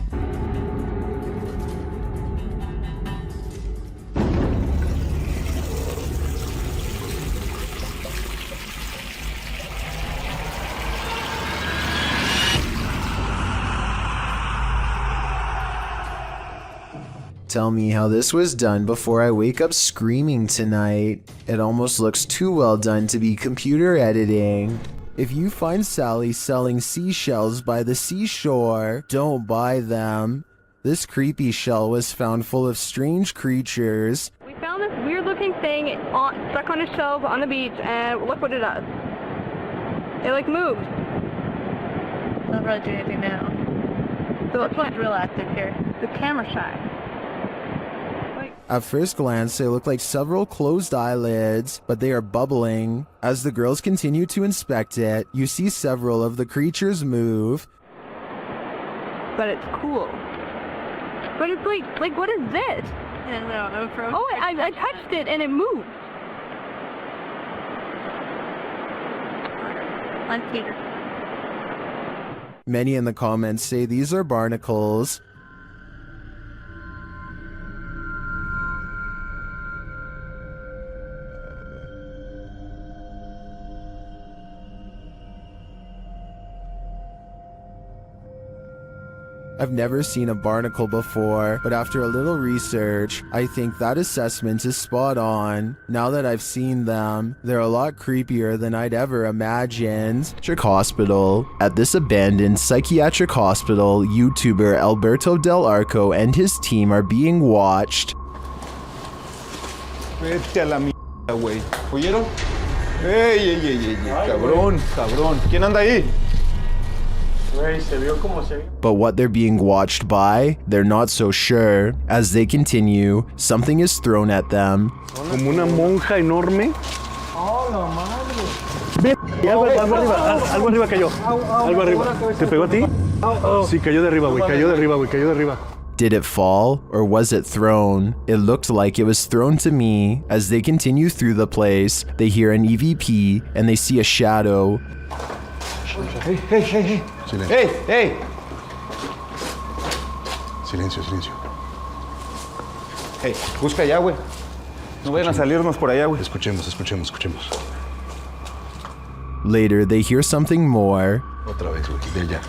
Tell me how this was done before I wake up screaming tonight. It almost looks too well done to be computer editing. If you find Sally selling seashells by the seashore, don't buy them. This creepy shell was found full of strange creatures. We found this weird looking thing stuck on a shelf on the beach, and look what it does. It like moves. Not really doing anything now. So let's not real active here. The camera shy. At first glance, they look like several closed eyelids, but they are bubbling. As the girls continue to inspect it, you see several of the creatures move. But it's cool. But it's like what is this? Oh, I touched it and it moved. Many in the comments say these are barnacles. I've never seen a barnacle before, but after a little research, I think that assessment is spot on. Now that I've seen them, they're a lot creepier than I'd ever imagined. Psychiatric Hospital. At this abandoned psychiatric hospital, YouTuber Alberto Del Arco and his team are being watched. Vete a la mierda, güey. ¿Oyeron? ¡Ey! Cabrón. ¿Quién anda ahí? But what they're being watched by, they're not so sure. As they continue, something is thrown at them. Como una monja enorme. Algo arriba cayó. Algo arriba. ¿Te pegó a ti? Sí, cayó de arriba, güey. Cayó de arriba. Did it fall, or was it thrown? It looked like it was thrown to me. As they continue through the place, they hear an EVP and they see a shadow. Hey! Silencio, silencio. Hey, busca allá, güey. No vayan a salirnos por allá, güey. Escuchemos. Later, they hear something more. Otra vez, güey, de allá.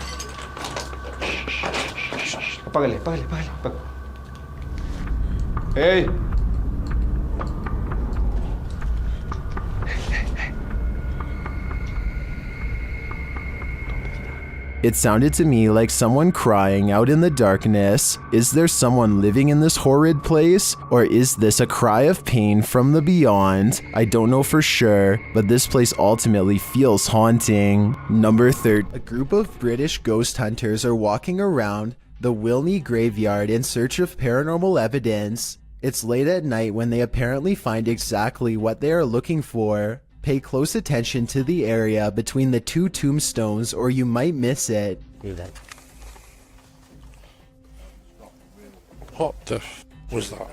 Apágale. Hey. It sounded to me like someone crying out in the darkness. Is there someone living in this horrid place? Or is this a cry of pain from the beyond? I don't know for sure, but this place ultimately feels haunting. Number 3. A group of British ghost hunters are walking around the Wilney graveyard in search of paranormal evidence. It's late at night when they apparently find exactly what they are looking for. Pay close attention to the area between the 2 tombstones or you might miss it. What the was that?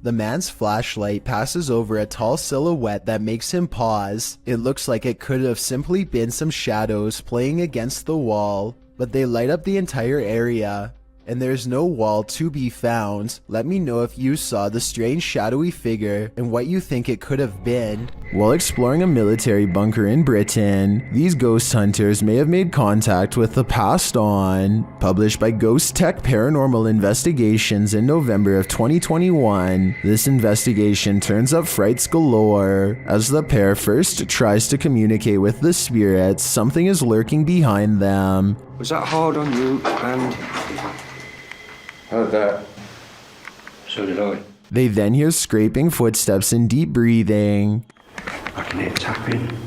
The man's flashlight passes over a tall silhouette that makes him pause. It looks like it could have simply been some shadows playing against the wall, but they light up the entire area. And there's no wall to be found. Let me know if you saw the strange shadowy figure and what you think it could have been. While exploring a military bunker in Britain, these ghost hunters may have made contact with the passed on. Published by Ghost Tech Paranormal Investigations in November of 2021, this investigation turns up frights galore. As the pair first tries to communicate with the spirits, something is lurking behind them. Was that hard on you? And heard that. So did I. They then hear scraping footsteps and deep breathing. I can hear tapping,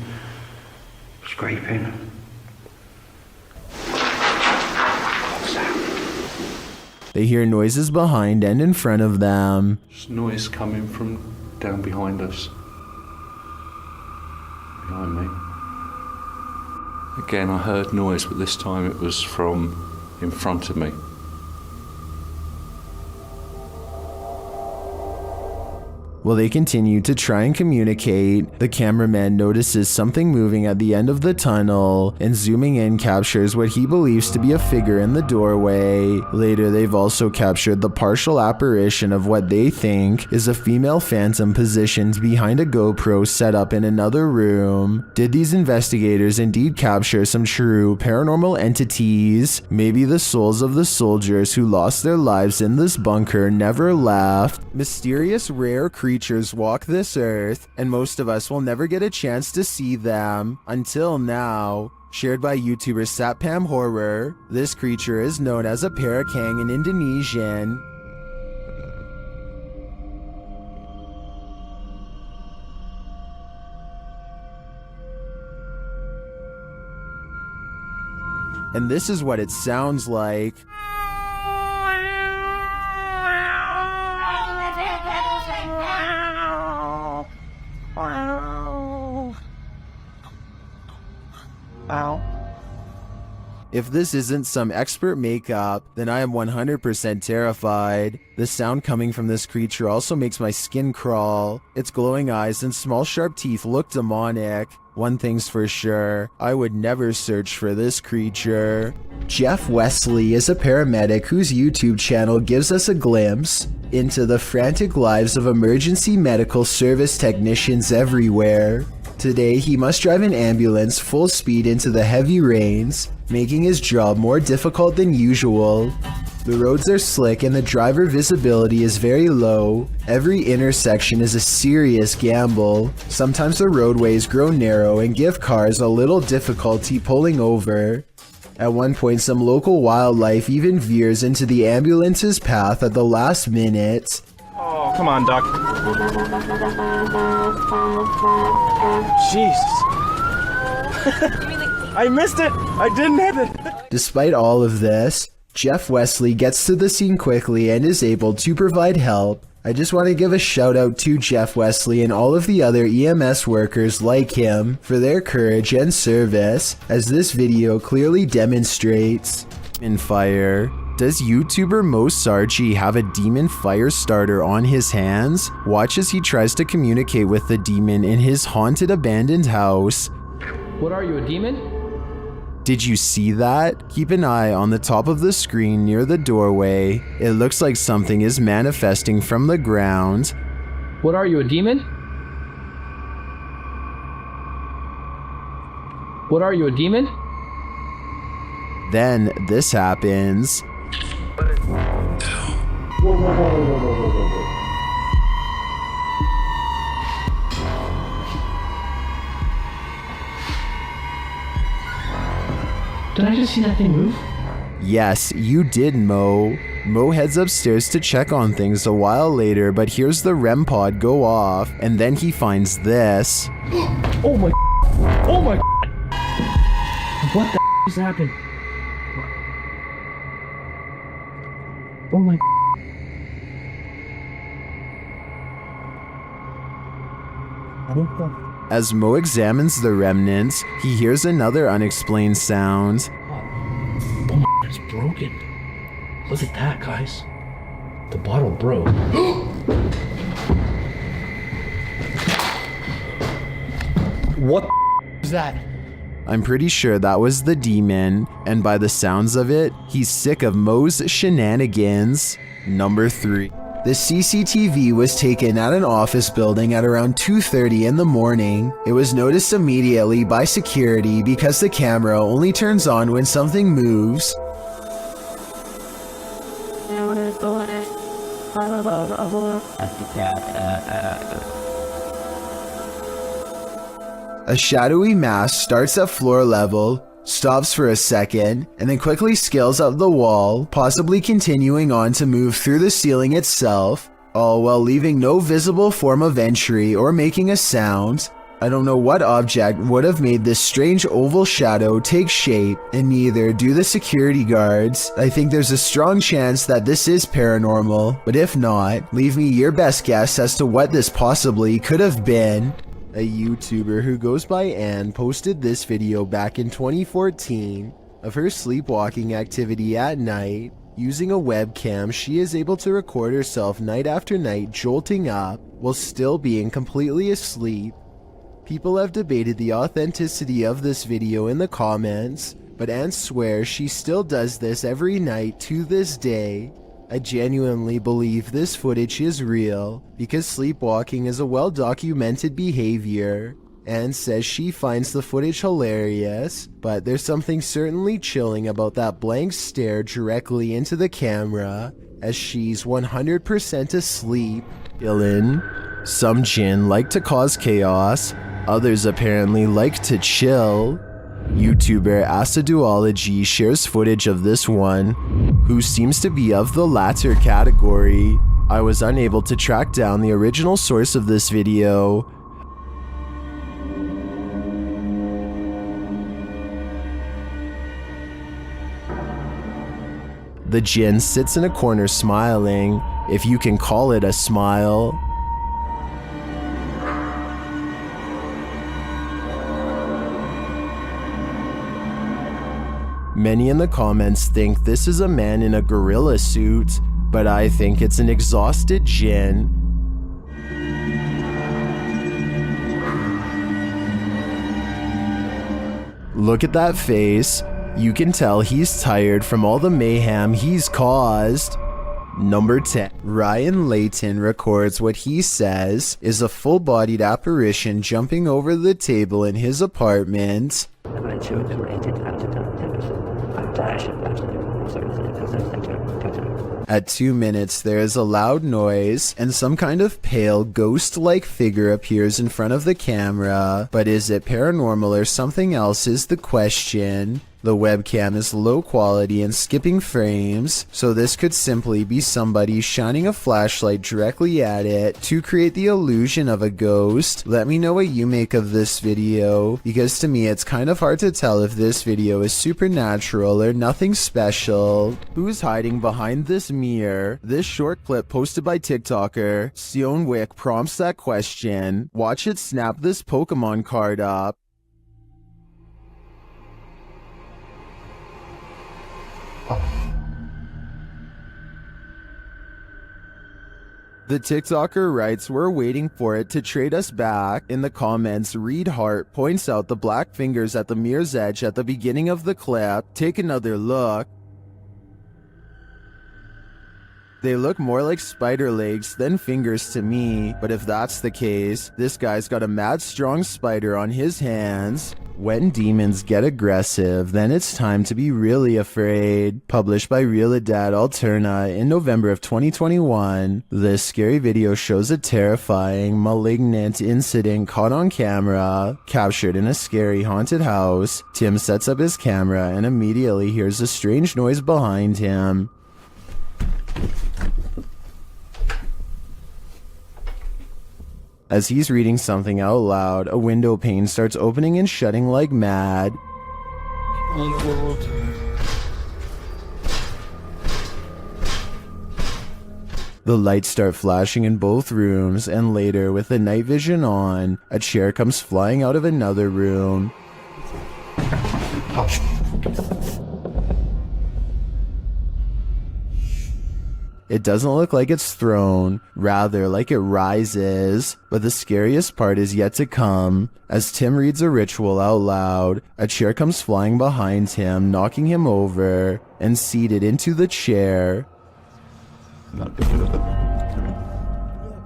scraping. They hear noises behind and in front of them. There's noise coming from down behind us. Behind me. Again, I heard noise, but this time it was from in front of me. While they continue to try and communicate, the cameraman notices something moving at the end of the tunnel and zooming in captures what he believes to be a figure in the doorway. Later, they've also captured the partial apparition of what they think is a female phantom positioned behind a GoPro set up in another room. Did these investigators indeed capture some true paranormal entities? Maybe the souls of the soldiers who lost their lives in this bunker never left. Mysterious rare creatures walk this earth, and most of us will never get a chance to see them until now. Shared by YouTuber Satpam Horror, this creature is known as a Parakang in Indonesian. And this is what it sounds like. Ow. If this isn't some expert makeup, then I am 100% terrified. The sound coming from this creature also makes my skin crawl. Its glowing eyes and small sharp teeth look demonic. One thing's for sure, I would never search for this creature. Jeff Wesley is a paramedic whose YouTube channel gives us a glimpse into the frantic lives of emergency medical service technicians everywhere. Today, he must drive an ambulance full speed into the heavy rains, making his job more difficult than usual. The roads are slick and the driver visibility is very low. Every intersection is a serious gamble. Sometimes the roadways grow narrow and give cars a little difficulty pulling over. At one point, some local wildlife even veers into the ambulance's path at the last minute. Oh, come on, Doc. Jesus. I missed it. I didn't hit it. Despite all of this, Jeff Wesley gets to the scene quickly and is able to provide help. I just want to give a shout out to Jeff Wesley and all of the other EMS workers like him for their courage and service, as this video clearly demonstrates. In fire. Does YouTuber Mo Sarchi have a demon fire starter on his hands? Watch as he tries to communicate with the demon in his haunted abandoned house. What are you, a demon? Did you see that? Keep an eye on the top of the screen near the doorway. It looks like something is manifesting from the ground. What are you, a demon? What are you, a demon? Then this happens. Did I just see that thing move? Yes, you did, Mo. Mo heads upstairs to check on things a while later, but hears the REM pod go off, and then he finds this. Oh my. Oh my. What the just happened? Oh my. As Mo examines the remnants, he hears another unexplained sound. Oh my, it's broken. Look at that, guys. The bottle broke. What is that? I'm pretty sure that was the demon, and by the sounds of it, he's sick of Mo's shenanigans. Number 3. The CCTV was taken at an office building at around 2:30 in the morning. It was noticed immediately by security because the camera only turns on when something moves. A shadowy mass starts at floor level, stops for a second, and then quickly scales up the wall, possibly continuing on to move through the ceiling itself, all while leaving no visible form of entry or making a sound. I don't know what object would have made this strange oval shadow take shape, and neither do the security guards. I think there's a strong chance that this is paranormal, but if not, leave me your best guess as to what this possibly could have been. A YouTuber who goes by Anne posted this video back in 2014 of her sleepwalking activity at night. Using a webcam, she is able to record herself night after night jolting up while still being completely asleep. People have debated the authenticity of this video in the comments, but Anne swears she still does this every night to this day. I genuinely believe this footage is real because sleepwalking is a well-documented behavior. Anne says she finds the footage hilarious, but there's something certainly chilling about that blank stare directly into the camera as she's 100% asleep. Dylan. Some jinn like to cause chaos, others apparently like to chill. YouTuber Aciduology shares footage of this one, who seems to be of the latter category. I was unable to track down the original source of this video. The jinn sits in a corner smiling, if you can call it a smile. Many in the comments think this is a man in a gorilla suit, but I think it's an exhausted jinn. Look at that face. You can tell he's tired from all the mayhem he's caused. Number 10. Ryan Layton records what he says is a full-bodied apparition jumping over the table in his apartment. At 2 minutes, there is a loud noise, and some kind of pale, ghost-like figure appears in front of the camera. But is it paranormal or something else is the question. The webcam is low quality and skipping frames, so this could simply be somebody shining a flashlight directly at it to create the illusion of a ghost. Let me know what you make of this video, because to me it's kind of hard to tell if this video is supernatural or nothing special. Who's hiding behind this mirror? This short clip posted by TikToker Sion Wick prompts that question. Watch it snap this Pokemon card up. The TikToker writes, "We're waiting for it to trade us back." In the comments, Reed Hart points out the black fingers at the mirror's edge at the beginning of the clip. Take another look. They look more like spider legs than fingers to me, but if that's the case, this guy's got a mad strong spider on his hands. When demons get aggressive, then it's time to be really afraid. Published by Realidad Alterna in November of 2021, this scary video shows a terrifying, malignant incident caught on camera, captured in a scary haunted house. Tim sets up his camera and immediately hears a strange noise behind him. As he's reading something out loud, a window pane starts opening and shutting like mad. The lights start flashing in both rooms, and later, with the night vision on, a chair comes flying out of another room. It doesn't look like it's thrown, rather like it rises, but the scariest part is yet to come. As Tim reads a ritual out loud, a chair comes flying behind him, knocking him over, and seated into the chair.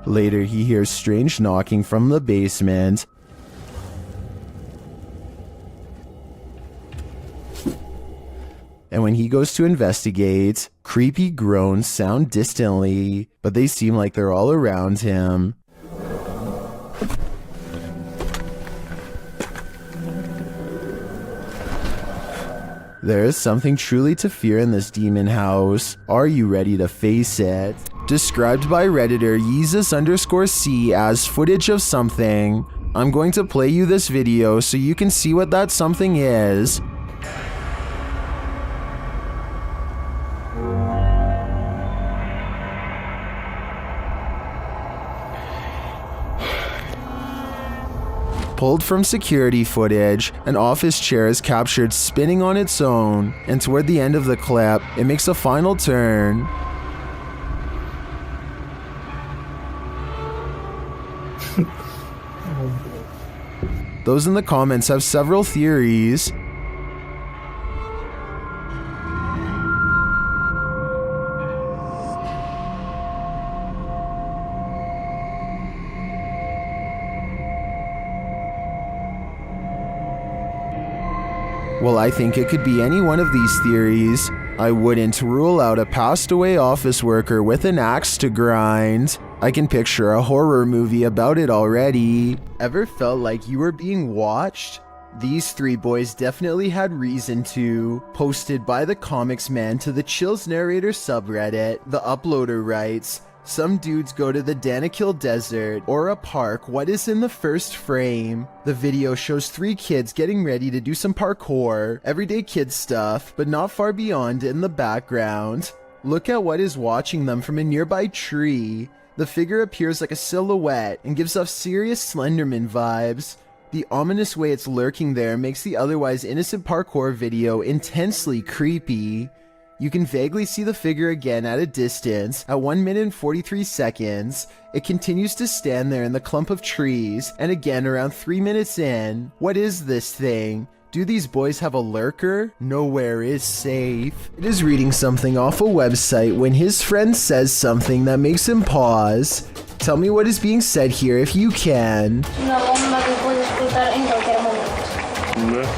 Later, he hears strange knocking from the basement. And when he goes to investigate, creepy groans sound distantly, but they seem like they're all around him. There is something truly to fear in this demon house. Are you ready to face it? Described by Redditor Yeezus_C as footage of something. I'm going to play you this video so you can see what that something is. Pulled from security footage, an office chair is captured spinning on its own, and toward the end of the clip, it makes a final turn. Those in the comments have several theories. Well, I think it could be any one of these theories. I wouldn't rule out a passed away office worker with an axe to grind. I can picture a horror movie about it already. Ever felt like you were being watched? These three boys definitely had reason to. Posted by the Comics Man to the Chills Narrator subreddit, the uploader writes, "Some dudes go to the Danakil Desert or a park. What is in the first frame? The video shows three kids getting ready to do some parkour, everyday kid stuff, but not far beyond in the background. Look at what is watching them from a nearby tree. The figure appears like a silhouette and gives off serious Slenderman vibes. The ominous way it's lurking there makes the otherwise innocent parkour video intensely creepy. You can vaguely see the figure again at a distance. At 1 minute and 43 seconds, it continues to stand there in the clump of trees, and again around 3 minutes in. What is this thing? Do these boys have a lurker? Nowhere is safe." It is reading something off a website when his friend says something that makes him pause. Tell me what is being said here if you can. Una bomba que puede explotar en cualquier momento.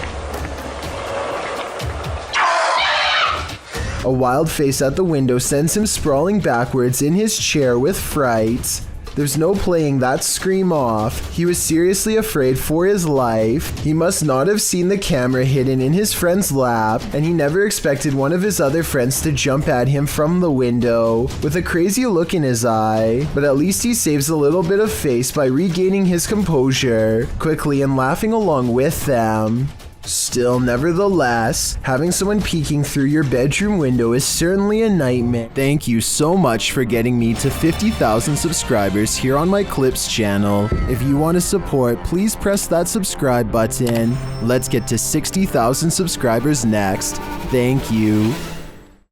A wild face at the window sends him sprawling backwards in his chair with fright. There's no playing that scream off. He was seriously afraid for his life. He must not have seen the camera hidden in his friend's lap, and he never expected one of his other friends to jump at him from the window with a crazy look in his eye. But at least he saves a little bit of face by regaining his composure quickly and laughing along with them. Still, nevertheless, having someone peeking through your bedroom window is certainly a nightmare. Thank you so much for getting me to 50,000 subscribers here on my Clips channel. If you want to support, please press that subscribe button. Let's get to 60,000 subscribers next. Thank you.